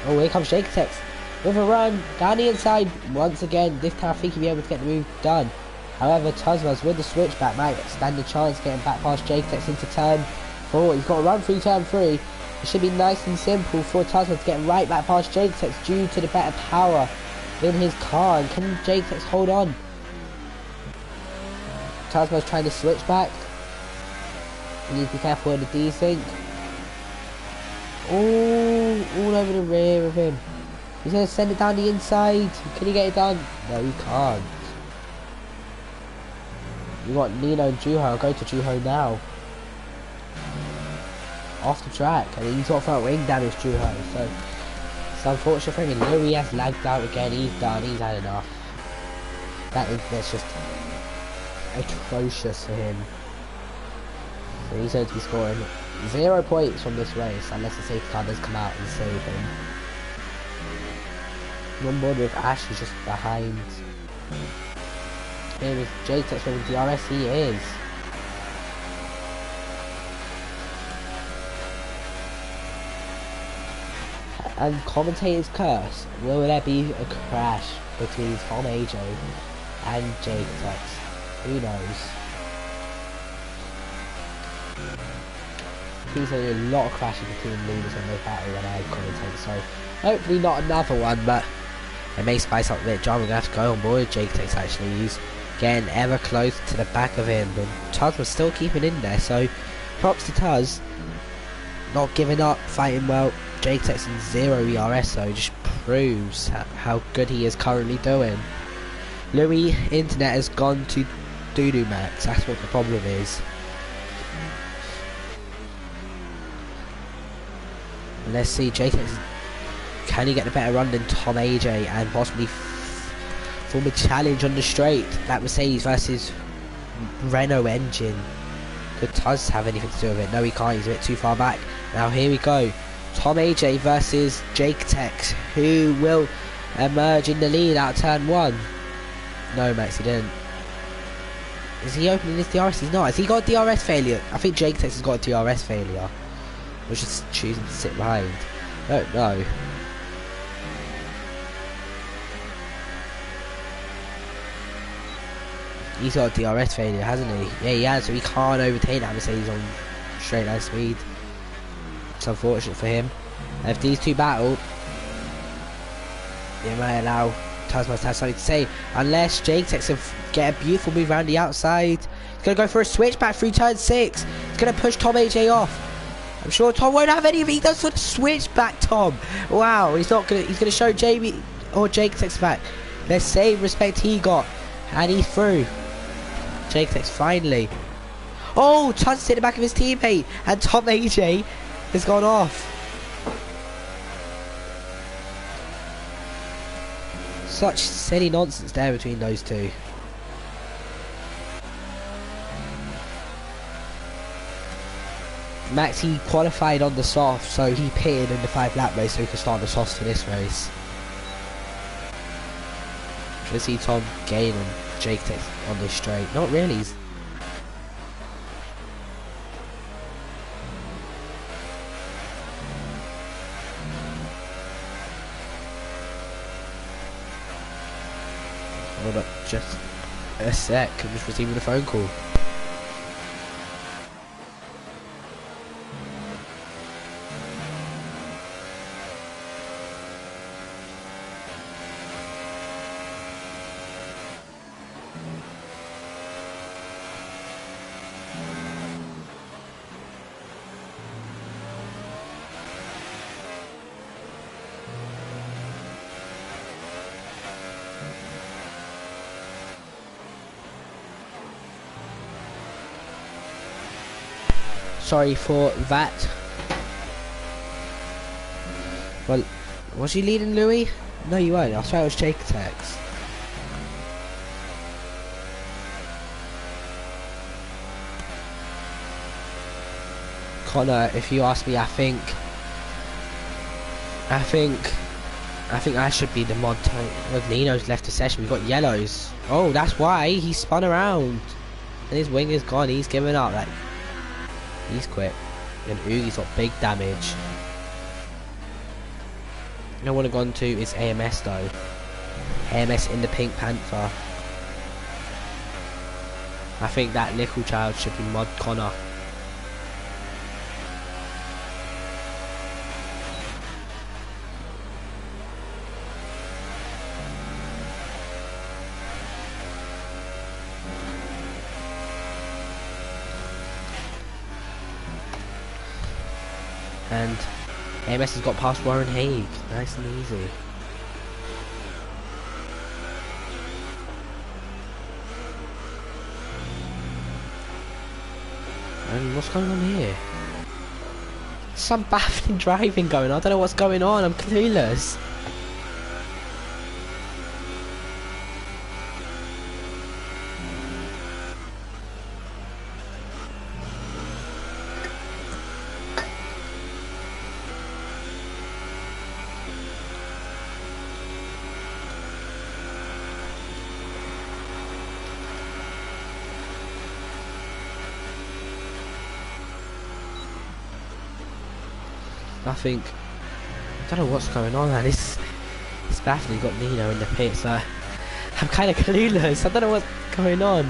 Oh, here comes Jaketex with a run down the inside once again. This time I think he'll be able to get the move done. However, Tuzmas with the switchback might stand a chance getting back past Jaketex into turn 4. He's got to run through turn 3. It should be nice and simple for Tuzmas to get right back past Jaketex due to the better power in his car. And can Jaketex hold on? Tuzmas trying to switch back. You need to be careful with the desync. Oh, all over the rear of him. He's going to send it down the inside. Can he get it done? No, he can't. You got Nino and Juho. I'll go to Juho now. Off the track. And he's got front wing damage, Juho. So, it's unfortunate for him. And Louis has lagged out again. He's done. He's had enough. That's just atrocious for him. So he's going to be scoring 0 points from this race unless the safety car does come out and save him. On board with Ash is just behind. Here is Jaketex with the DRS. He is. And commentator's curse. Will there be a crash between Tom AJ and Jaketex? Who knows? There's a lot of crashing between leaders when they battle when I commentate, so hopefully not another one, but it may spice up a bit. John, we're going to have to go on board Jaketex actually. He's getting ever closer to the back of him, and Tuz was still keeping in there, so props to Tuz. Not giving up, fighting well. Jaketex in 0 ERS, so just proves how good he is currently doing. Louis Internet has gone to doo-doo max, that's what the problem is. Let's see, Jaketex, can he get a better run than Tom AJ and possibly form a challenge on the straight? That Mercedes versus Renault engine. Could Tuz have anything to do with it? No, he can't. He's a bit too far back. Now here we go. Tom AJ versus Jaketex. Who will emerge in the lead out of turn 1? No, Max, he didn't. Is he opening his DRS? He's not. Has he got a DRS failure? I think Jaketex has got a DRS failure. We're just choosing to sit behind. I don't know. He's got a DRS failure, hasn't he? Yeah, he has, so he can't overtake that Mercedes on straight line speed. It's unfortunate for him. And if these two battle, it might allow Tuzmas to have something to say. Unless Jaketex can get a beautiful move around the outside. He's going to go for a switchback through turn 6. He's going to push Tom AJ off. I'm sure Tom won't have any of it. He does sort of switch back, Tom. Wow, he's not gonna. He's gonna show Jamie or Jaketex back. The same respect he got, and he's through. Jaketex finally. Oh, Tuz hit the back of his teammate, and Tom AJ has gone off. Such silly nonsense there between those two. Max, he qualified on the soft, so he pitted in the 5-lap race so he could start the softs for this race. Should we see Tom gain and Jaketex on this straight? Not really. Hold up, just a sec, I'm just receiving a phone call. Sorry for that. Well, was he leading Louis? No, you weren't. I swear it was Jake Tex. Connor, if you ask me, I think I should be the mod type. Well, Nino's left the session. We've got yellows. Oh, that's why he spun around. And his wing is gone. He's given up. Like, he's quit. And Oogie's got big damage. I want to go on to is AMS though. AMS in the Pink Panther. I think that little child should be mod Connor. And AMS has got past Warren Haig. Nice and easy. And what's going on here? Some baffling driving going on. I don't know what's going on. I'm clueless. I don't know what's going on, man. It's baffling. Got Nino in the pit, so I'm kind of clueless. I don't know what's going on.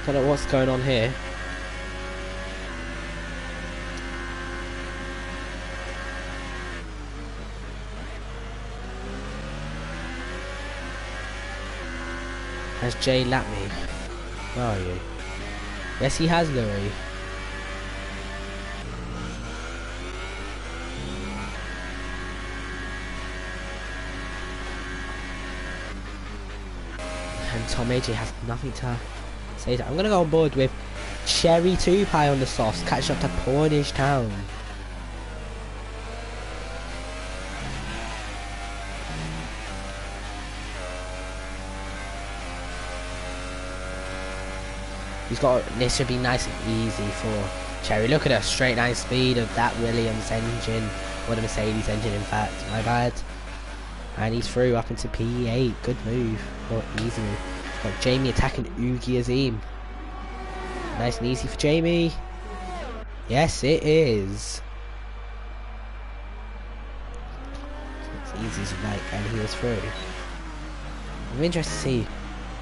Don't know what's going on here. Has Jay lapped me? Where are you? Yes, he has, Louis. And Tom AJ has nothing to say. I'm gonna go on board with Cherry 2 Pie on the sauce, catch up to Pornish Town. He's got, this should be nice and easy for Cherry. Look at the straight line speed of that Williams engine, or the Mercedes engine in fact, my bad. And he's through up into P8, good move, not easy move. Got Jamie attacking Oogie Azim. Nice and easy for Jamie. Yes, it is. It's easy as like, and he was through. I'm interested to see,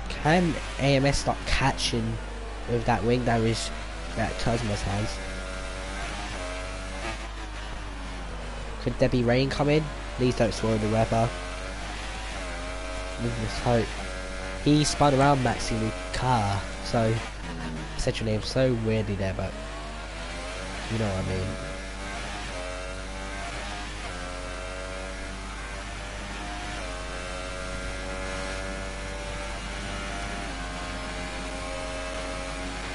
can AMS start catching with that wing damage that Cosmos has? Could there be rain coming? Please don't spoil the weather. Let's hope. He spun around Maxi car, so I said your name so weirdly there, but you know what I mean.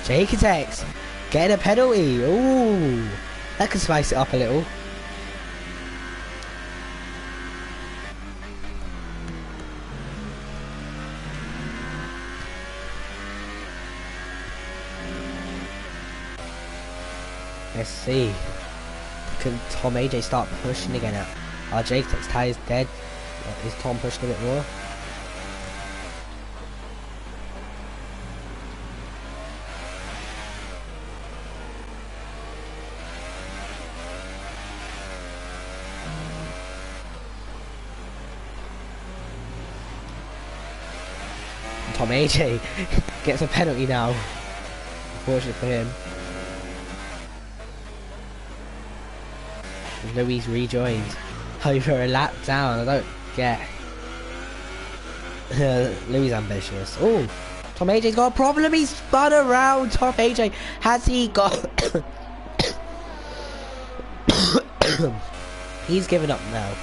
Jake attacks, getting a penalty. Ooh, that could spice it up a little. Let's see. Can Tom AJ start pushing again out? Our Jake Tech's tyre is dead. Is Tom pushing a bit more? Tom AJ gets a penalty now. Unfortunately for him. Louis rejoined over a lap down. I don't get. Louis ambitious. Oh, Tom AJ's got a problem. He's spun around. Tom AJ, has he got? He's given up now.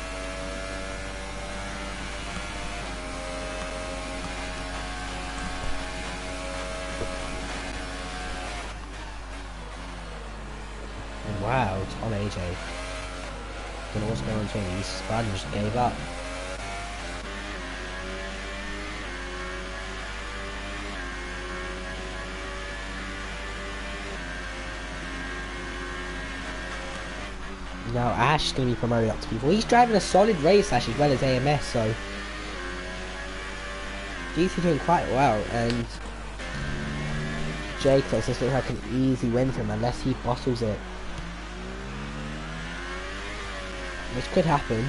Wow, Tom AJ. Don't know what's going on to him. He's spun, just gave up. Now Ash is going to be promoted up to people. He's driving a solid race, Ash, as well as AMS, so he's doing quite well. And Jake, this looks like an easy win for him unless he bottles it, which could happen,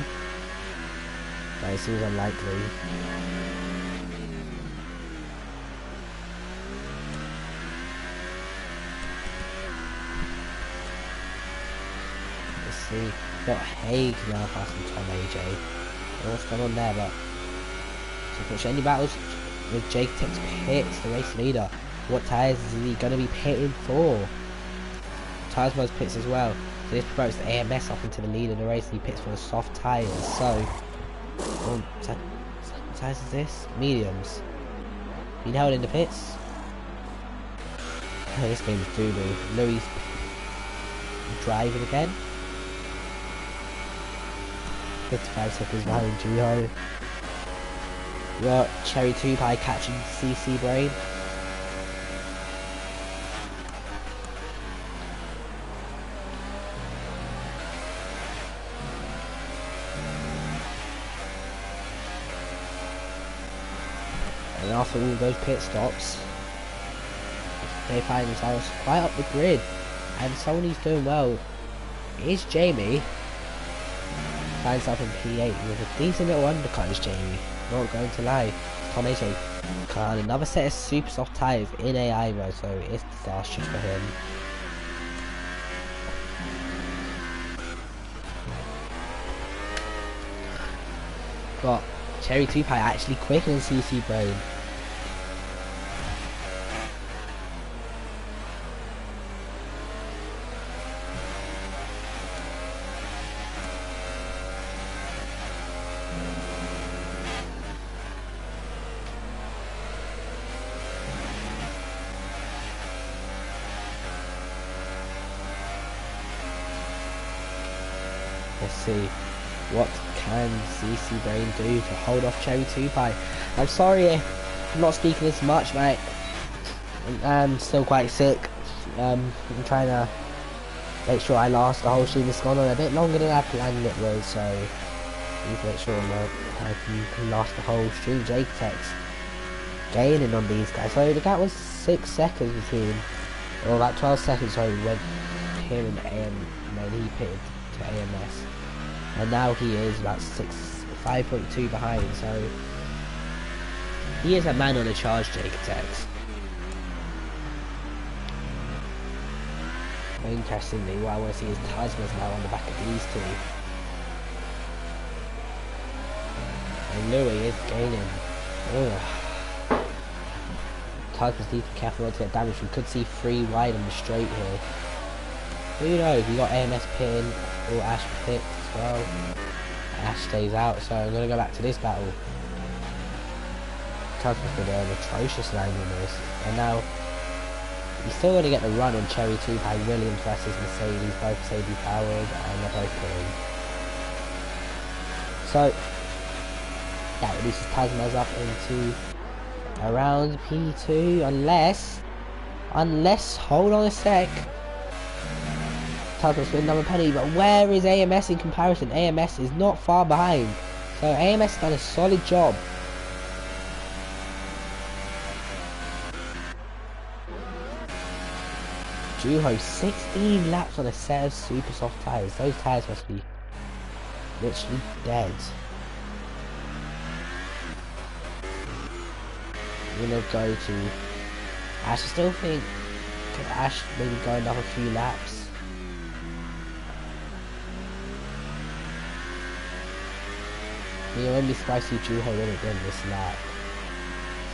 but it seems unlikely. See, got Haig now passing Tom AJ. I don't know what's going on there, but unfortunately, any battles with Jake Tex pits the race leader. What tyres is he going to be pitting for? Tyres most pits as well. So this promotes the AMS up into the lead of the race, and he pits for the soft tyres. So, what tyres is this? Mediums. Being held in the pits. Oh, this game's doo-doo. Louis driving again. 55 seconds behind Juho. We got Cherry 2 Pie catching CC Brain. And after all those pit stops, they find themselves quite up the grid. And someone who's doing well is Jamie. Finds himself in P8 with a decent little undercut is Jamie, not going to lie. Tom AJ got another set of super soft tyres in AI mode, so it's disastrous for him. But Cherry 2 Pie actually quicker than CC Brain. Let's see, what can CC Brain do to hold off Cherry 2 Pie? I'm sorry if I'm not speaking this much, mate. I'm still quite sick. I'm trying to make sure I last the whole stream. It's gone on a bit longer than I planned it was, so I need to make sure I can last the whole stream. Jake Tex gaining on these guys. So the gap was 6 seconds between, or about 12 seconds, sorry, when him and then he pitted to AMS, and now he is about 5.2 behind, so he is a man on a charge, Jake Tex. Interestingly, what I want to see is Tasma's now on the back of these two, and Louis is gaining. Ugh. Tasma's need to be careful not to get damaged. We could see 3 wide on the straight here. Who knows? We got AMS pitting, or Ash pit as well. Ash stays out, so I'm gonna go back to this battle. Tasma's been an atrocious line on this, and now he's still going to get the run on Cherry 2 Pie Williams versus Mercedes, both Mercedes powered, and they're both pulling. So that releases Tasma's up into around P2, unless, hold on a sec, Tasma's with another penalty, but where is AMS in comparison? AMS is not far behind, so AMS has done a solid job. Juho, 16 laps on a set of super soft tyres. Those tyres must be literally dead. We're gonna go to Ash. I still think could Ash maybe go another few laps. I mean, I wouldn't be surprised if Juho win again this lap.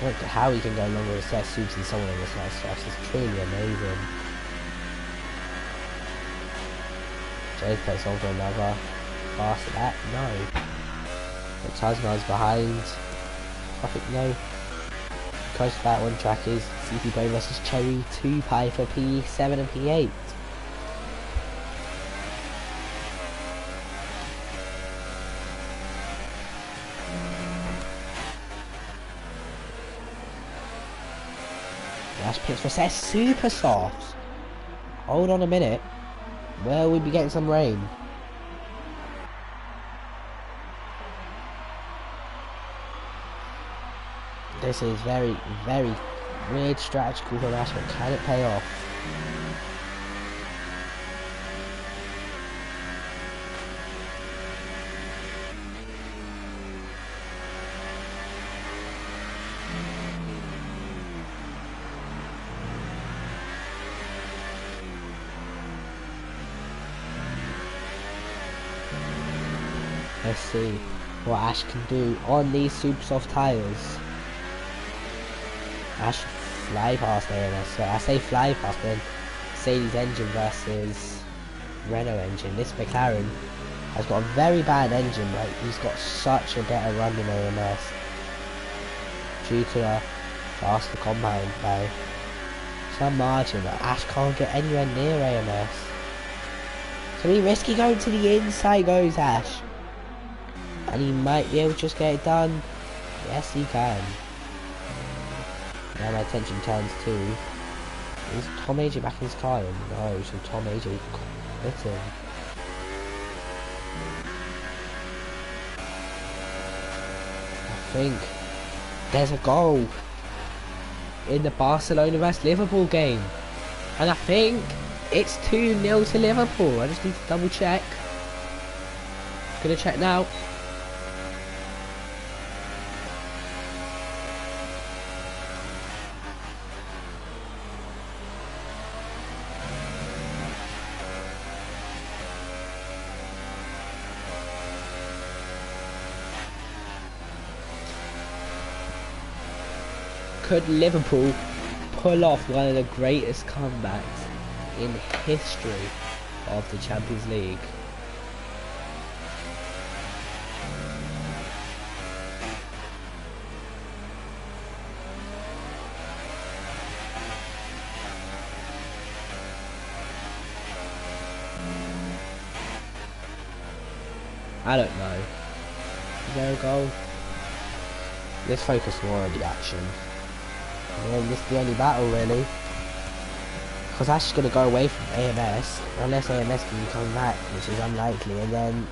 I don't get how he can go longer with set subs than someone on the set stuff. It's truly amazing. Jay's plays on for another. Pass at that? No. But Tasman's behind. I think no. Close to that one track is CT Brain versus Cherry 2 Pi for P7 and P8. Dash picks for set super soft. Hold on a minute. Will we be getting some rain? This is very, very weird strategical from Ash, but can it pay off? Let's see what Ash can do on these super soft tyres. Ash fly past AMS. So I say fly past then Mercedes engine versus Renault engine. This McLaren has got a very bad engine, but he's got such a better run than AMS due to the faster compound by some margin, but Ash can't get anywhere near AMS. So he risky going to the inside goes Ash. And he might be able to just get it done. Yes, he can. Now my attention turns to... Is Tom AJ back in his car? No, so Tom AJ quit him. I think there's a goal in the Barcelona vs Liverpool game. And I think it's 2-0 to Liverpool. I just need to double check. Gonna check now. Could Liverpool pull off one of the greatest comebacks in history of the Champions League? I don't know. Is there a goal? Let's focus more on the action. And this is the only battle really. Because Ash is going to go away from AMS. Unless AMS can come back, which is unlikely. And then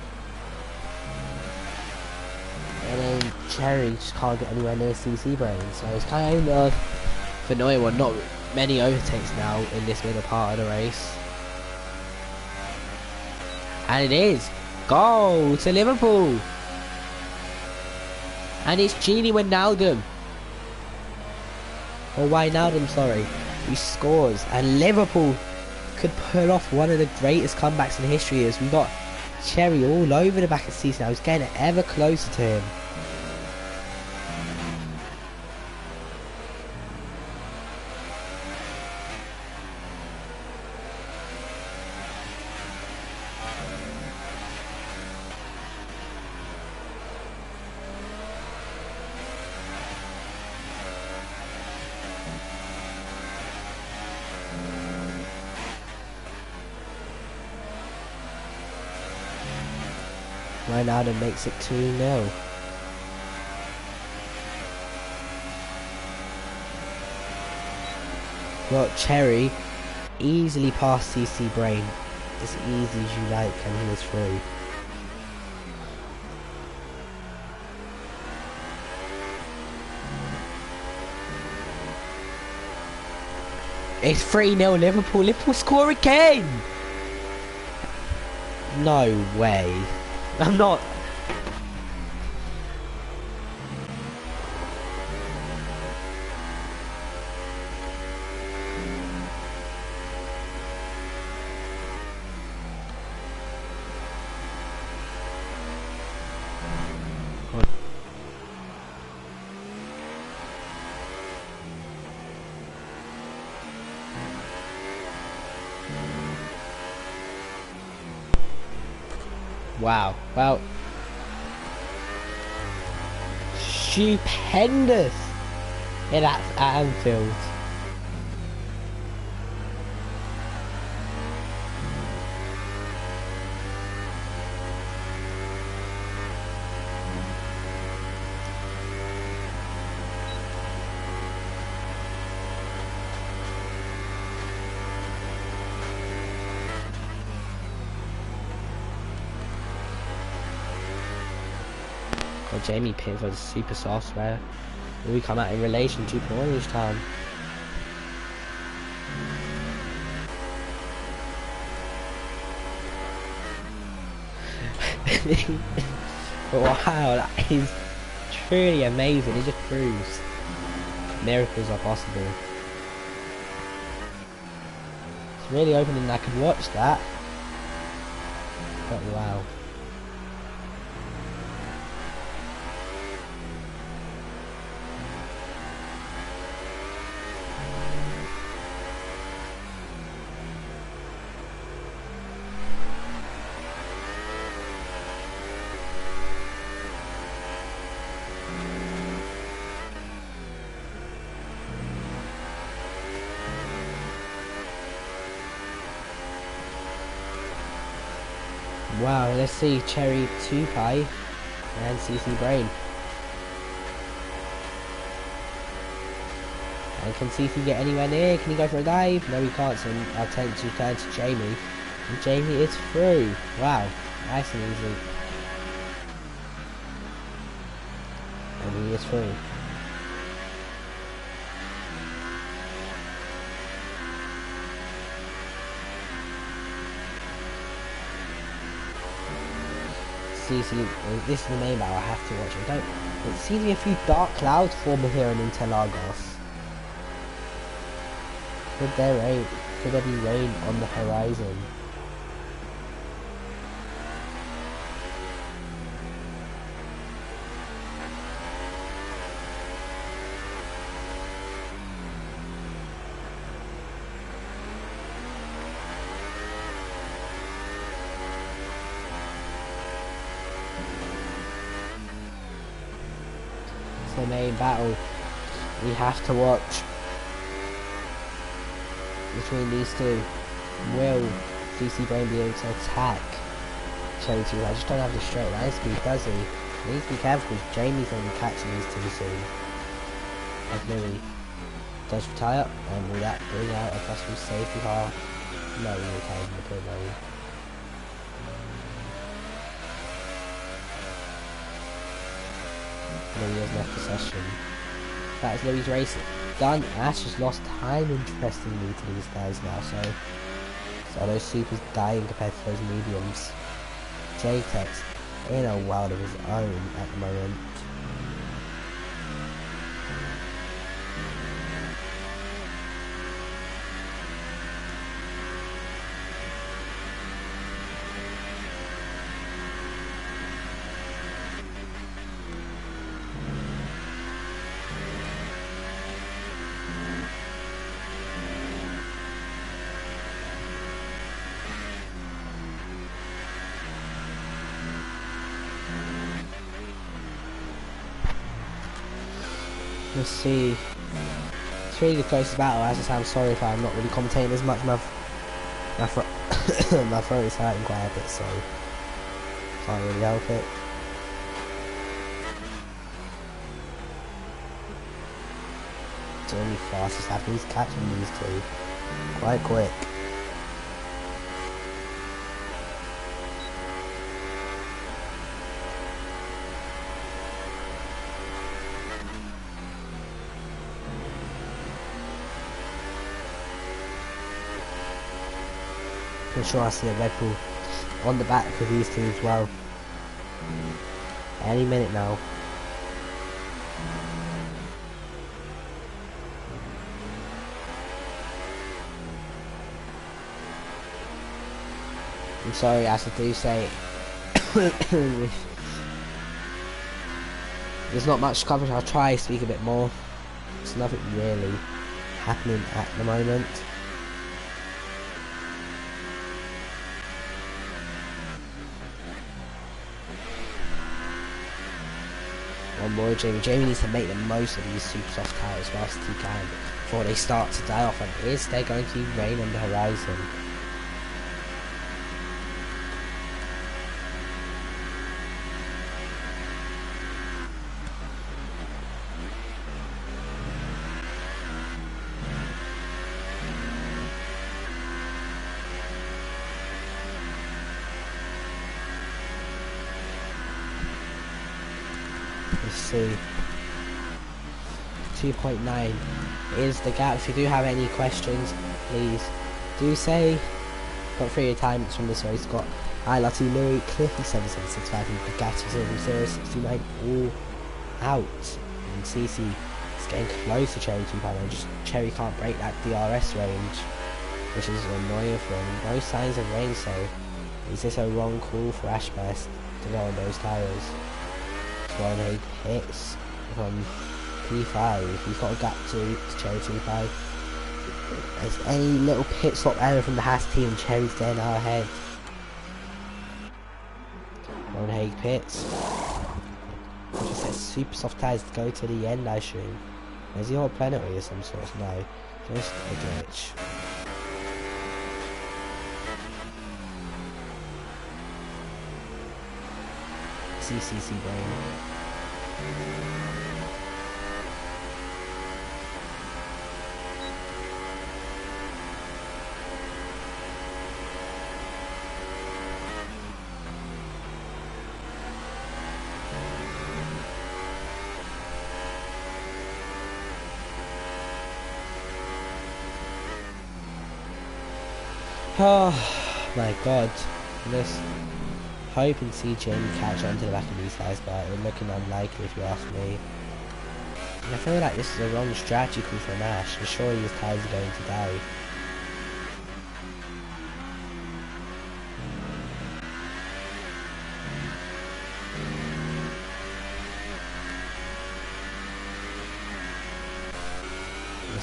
Cherry just can't get anywhere near CC Brain. So it's kind of annoying one. Not many overtakes now in this middle part of the race. And it is. Goal to Liverpool. And it's Genie Wijnaldum. Or Wijnaldum, sorry. He scores. And Liverpool could pull off one of the greatest comebacks in history as we got Cherry all over the back of CC now. He's getting ever closer to him. Wijnaldum makes it 2-0. Well, Cherry easily passed CC Brain, as easy as you like, and he was through. It's 3-0 Liverpool. Liverpool score again! No way. I'm not. Wow. Well, stupendous in at Anfield. Or Jamie Pickford, super software. We come out in relation to Orange Town. Wow, that is truly amazing. It just proves miracles are possible. It's really opening I could watch that. But wow. Wow, let's see Cherry 2 Pie and CC Brain. And can CC get anywhere near? Can he go for a dive? No, he can't, so I'll take to turn to Jamie. And Jamie is through. Wow, nice and easy. And he is through. CC, this is the main battle I have to watch. It seems to be a few dark clouds forming here in Interlagos. Could there be rain on the horizon? It's the main battle we have to watch between these two. Will CC Brain be able to attack Cherry 2? I just don't have the straight line speed, does he? He needs to be careful because Jamie's going to be catching these two soon. As Louis does retire, and will that bring out a possible safety car? No, he retires in the pit lane. Louis has left the session. That is Louis' race done. Ash has lost time, interestingly, to these guys now, so those supers dying compared to those mediums. J-Tex in a world of his own at the moment. Let's see. It's really the closest battle. As I say, I'm sorry if I'm not really commentating as much. My throat is hurting quite a bit, so can't really help it. It's only fastest happening. He's catching these two quite quick. I'm sure I see a Red Bull on the back for these two as well. Any minute now. I'm sorry, as I do say, there's not much coverage. I'll try to speak a bit more. There's nothing really happening at the moment. more Jamie. Jamie needs to make the most of these super soft tyres as fast as he can before they start to die off, and is there going to be rain on the horizon? Let's see. 2.9 is the gap. If you do have any questions, please do say. Got 3 attempts from this race. Got Ilati, Louis, Cliffy 7765 and Bugatti 0069 all out. And CC is getting close to Cherry 2.9. Just Cherry can't break that DRS range, which is annoying for him. No signs of rain, so is this a wrong call for Ashbest to go on those tyres? Ron Haig hits from P5. He's got a gap to Cherry 2.5. There's any little pit stop error from the Haas team, Cherry's getting out ahead. Ron Haig pits. Just says super soft tyres to go to the end, I assume. Is he on planetary of some sort? No, just a glitch. CCC brain. Oh my god, just hoping to see Jamie catch onto the back of these guys, but it's looking unlikely if you ask me. And I feel like this is a wrong strategy for Nash, and surely his tyres are going to die.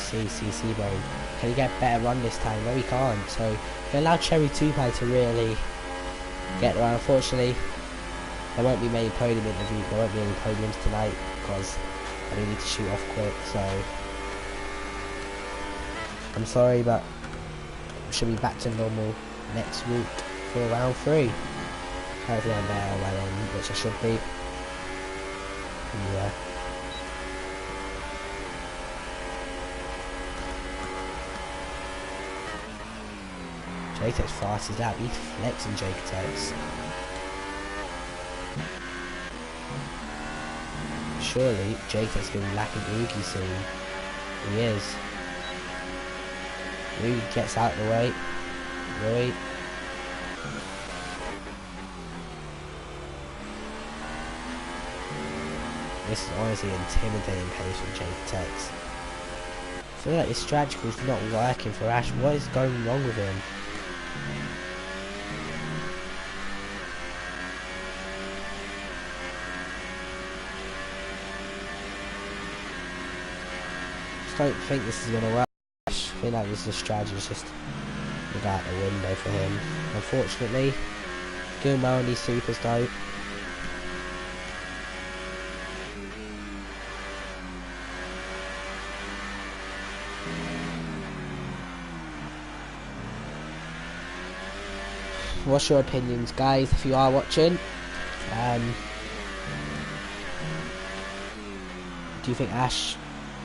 CC Bone. Can he get a better run this time? No, he can't. So they allow Cherry 2.5 to really get around. Unfortunately, there won't be many podium interviews. There won't be any podiums tonight because I do need to shoot off quick. So I'm sorry, but we should be back to normal next week for round 3. Hopefully I'm there right on, which I should be. Yeah. Jake's fast as that. He's flexing Jake's. Surely Jake's been lacking Oogie soon. He is. Oogie gets out of the way. Louis. This is honestly intimidating pace from Jake's. I feel like his strategy is not working for Ash. What is going wrong with him? Don't think this is gonna work. I feel like this is a strategy, it's just look out the window for him. Unfortunately, doing well on these supers though. What's your opinions, guys, if you are watching? Do you think Ash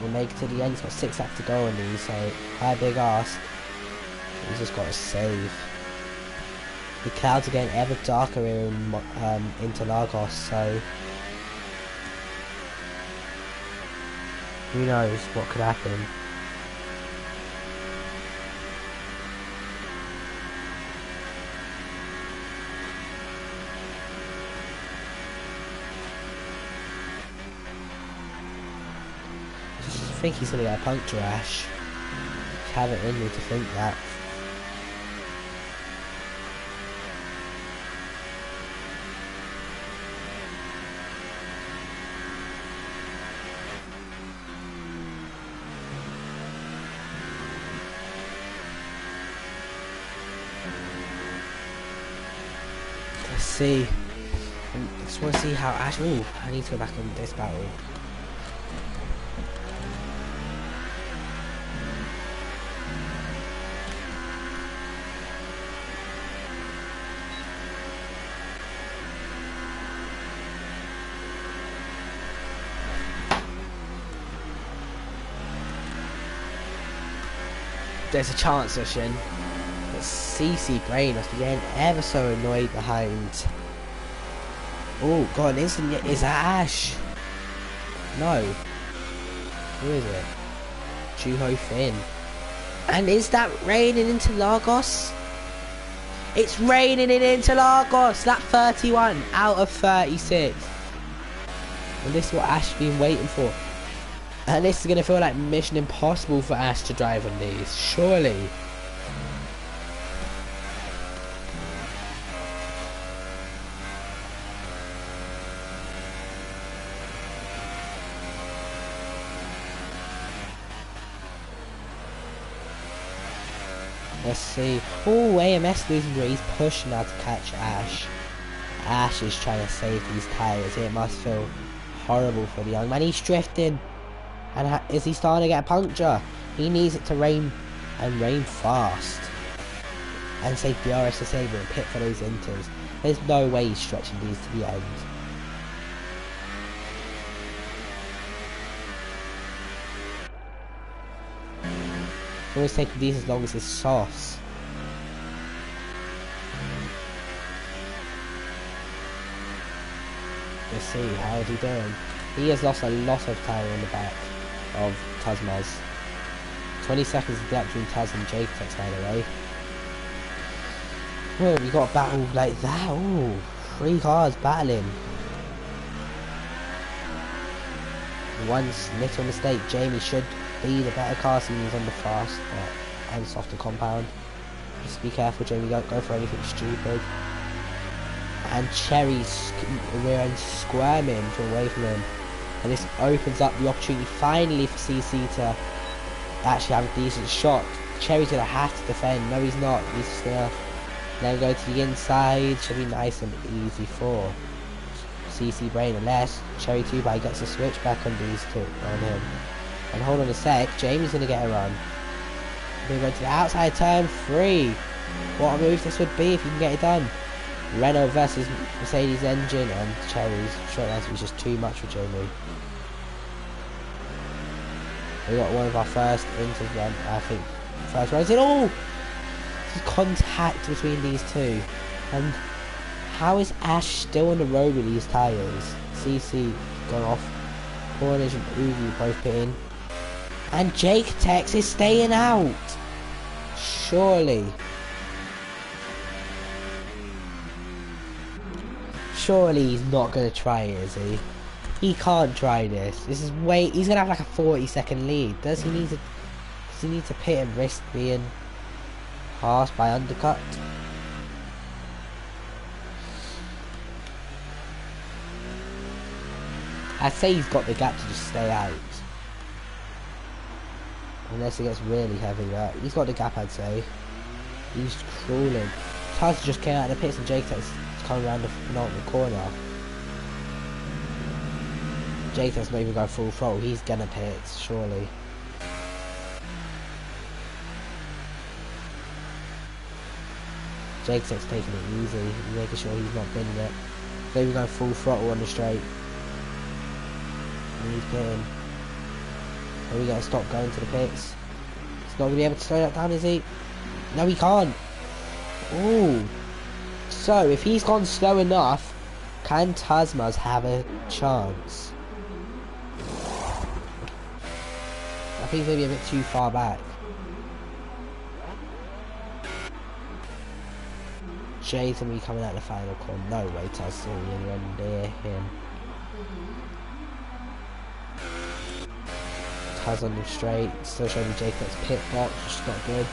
will make it to the end? He's got 6 laps to go on these, so quite a big ask. He's just got to save. The clouds are getting ever darker here in Interlagos, so who knows what could happen. I think he's going to get a puncture, Ash. I have it in me to think that. Let's see. I just want to see how Ash... Ooh, I need to go back on this battle. There's a chance, Shin. But CC Brain must be getting ever so annoyed behind. Oh, got an instant. Is that Ash? No. Who is it? Juho Finn. And is that raining into Lagos? It's raining in Interlagos. That 31 out of 36. And this is what Ash has been waiting for. And this is going to feel like mission impossible for Ash to drive on these. Surely. Let's see. Oh, AMS losing, but he's pushing now to catch Ash. Ash is trying to save these tyres. It must feel horrible for the young man. He's drifting. And is he starting to get a puncture? He needs it to rain, and rain fast. And save BRS to save and pit for those inters. There's no way he's stretching these to the end. It's always taking these as long as his sauce. Let's see, how is he doing? He has lost a lot of tyre in the back of Tazmaz. 20 seconds of gap between Taz and Jaketex, by the way. Well, we got a battle like that. Ooh, 3 cars battling. One little mistake. Jamie should be the better car, so he's on the fast and softer compound. Just be careful, Jamie. Don't go for anything stupid. And Cherry's rear end squirming away from him. And this opens up the opportunity finally for CC to actually have a decent shot. Cherry's going to have to defend. No, he's not. He's just going to then go to the inside. Should be nice and easy for CC Brain. Unless Cherry 2-by gets a switch back on these two on him. And hold on a sec. Jamie's going to get a run. We're going to the outside turn 3. What a move this would be if you can get it done. Renault versus Mercedes engine, and Cherry's short answer was just too much for Jamie. We got one of our first inters run, I think. First runs in. Oh! There's contact between these two. And how is Ash still on the road with these tyres? CC gone off. Cornish and Uvi both pitting. And Jake Tex is staying out. Surely. Surely he's not going to try it, is he? He can't try this. This is way... He's going to have like a 40-second lead. Does he need to pit and risk being passed by undercut? I'd say he's got the gap to just stay out. Unless it gets really heavy, but he's got the gap, I'd say. He's crawling. Taz just came out of the pits and Jake Tex coming around the penultimate corner. Jake's not even going full throttle. He's gonna pit, surely. Jake's taking it easy, making sure he's not pinning it. He's even going full throttle on the straight. And he's pitting. Are we gonna stop going to the pits? He's not gonna be able to slow that down, is he? No, he can't. Ooh. So, if he's gone slow enough, can Tazmaz have a chance? I think he's maybe a bit too far back. Jay's gonna be coming out the final corner. No way, Taz still anywhere near him. Taz on the straight, still showing me Jacob's pit box, which is not good.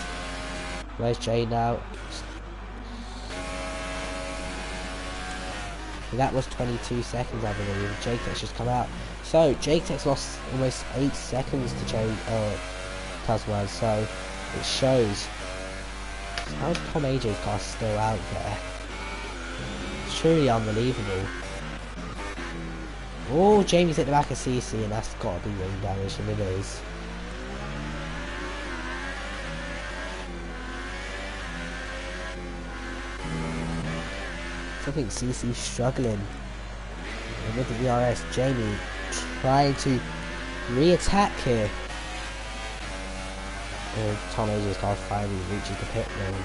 Where's Jay now? That was 22 seconds, I believe. Jake's just come out. So, Jake's lost almost 8 seconds to Tazmaz, so it shows. How is Tom AJ's car still out there? It's truly unbelievable. Oh, Jamie's at the back of CC, and that's got to be wing damage, and it is. So I think CC's struggling. And with the ERS, Jamie trying to re-attack here. And Tom Ager's car finally reaches the pit lane.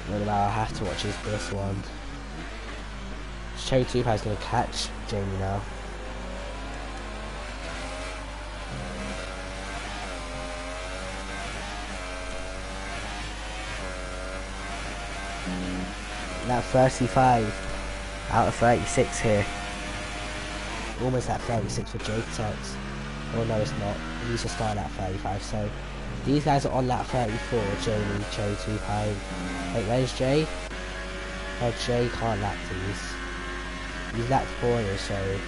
What about I have to watch is this one. Cherry Tupai is going to catch Jamie now. That 35 out of 36 here. Almost at 36 for Jake Tex. Oh no, it's not. He used to start at 35. So these guys are on lap 34. Jamie, Cherry Tupai. Wait, where's Jay? Oh, Jay can't lap these. He's lapped corners, so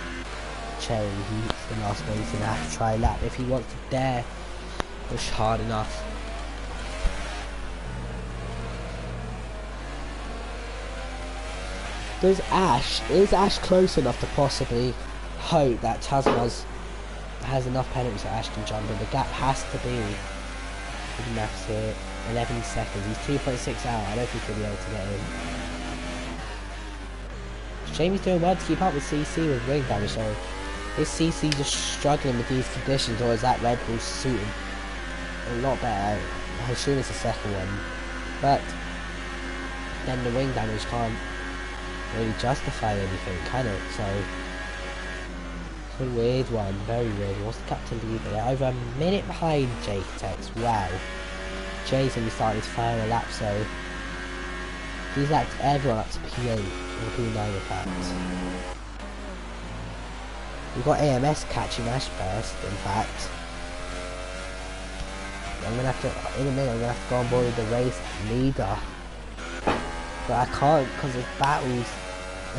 Cherry, he's the last one. He's gonna have to try lap if he wants to dare push hard enough. Is Ash close enough to possibly hope that Tasmaz has enough penalties that Ash can jump in? The gap has to be, with the maths here, 11 seconds. He's 2.6 out. I don't think he'll be able to get in. Jamie's doing well to keep up with CC with wing damage, so is CC just struggling with these conditions, or is that Red Bull suiting a lot better? I assume it's the second one, but then the wing damage can't really justify anything, can it? So it's a weird one, very weird. What's the captain lead? They're over a minute behind Jake Tex. Wow. Jay's gonna be starting his final lap, so he's lapped everyone up to P8 and P9 in fact. We've got AMS catching Ash first, in fact. I'm gonna have to, in a minute, I'm gonna have to go on board with the race leader. But I can't because there's battles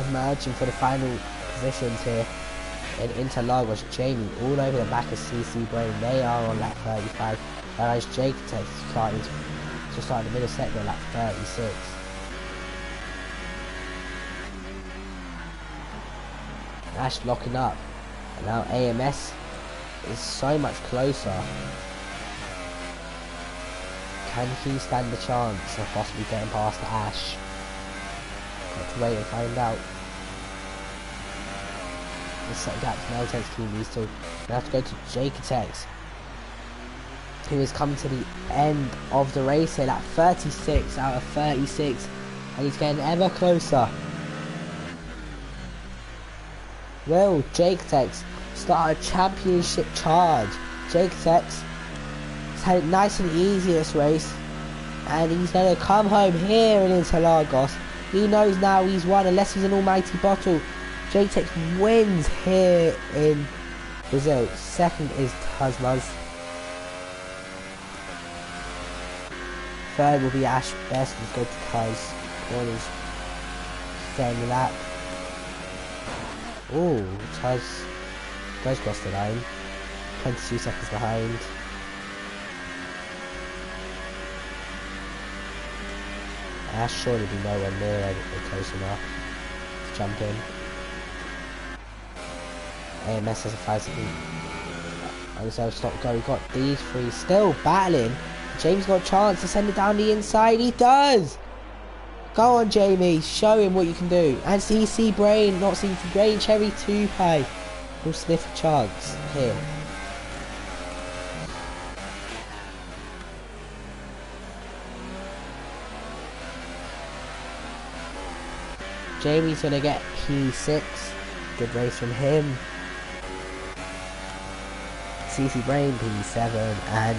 emerging for the final positions here in Interlagos. Jamie all over the back of CC Brain. They are on lap 35. Whereas Jake Tex starting to start in the middle sector on lap 36. Ash locking up. And now AMS is so much closer. Can he stand the chance of possibly getting past Ash? Let's wait and find out. The set gap to Meltex team needs to. We have to go to Jake Tex, who has come to the end of the race here at 36 out of 36, and he's getting ever closer. Will Jake Tex start a championship charge? Jake Tex has had it nice and easy this race, and he's going to come home here in Interlagos. He knows now he's won, unless he's an almighty bottle. Jake Tex wins here in Brazil. Second is Tasmaz. Third will be Ash Best. Let's go to Taz. Corners. Staying the lap. Oh, Taz goes across the line. 22 seconds behind. Ash surely be nowhere near close enough to jump in. AMS has a 5 second. And so stop go. We've got these three still battling. James got a chance to send it down the inside. He does! Go on, Jamie. Show him what you can do. And CC Brain, not CC Brain, Cherry Tupai will sniff a chance here. Jamie's gonna get P6. Good race from him. CC Brain P7 and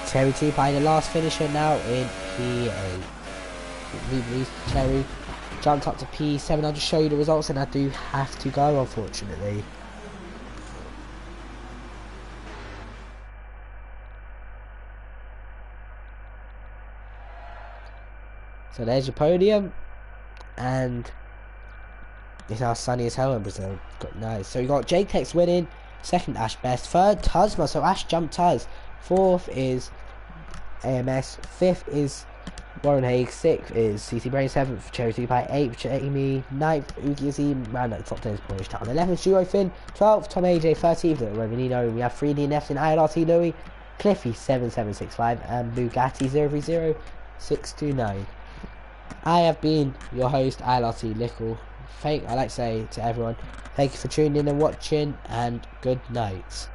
Cherry Tupai the last finisher now in P8. Cherry jumped up to P7. I'll just show you the results, and I do have to go, unfortunately. So there's your podium, and it's now sunny as hell in Brazil. Got nice. So we got Jake Tex winning, second Ash Best, third Tasma. So Ash jumped Taz. Fourth is AMS. Fifth is Warren Haig. 6th is CC Brain. 7th, Cherry 2 Pie. 8th, Jamie. 9th, Ugizi. Round at the top 10 is Polish Town. 11th, Duo Finn. 12th, Tom AJ. 13th, Romanino. We have 3 DNFs in ILRT Louis. Cliffy 7765 and Bugatti 000629. I have been your host, ILRT Lickle. I'd like to say to everyone, thank you for tuning in and watching, and good night.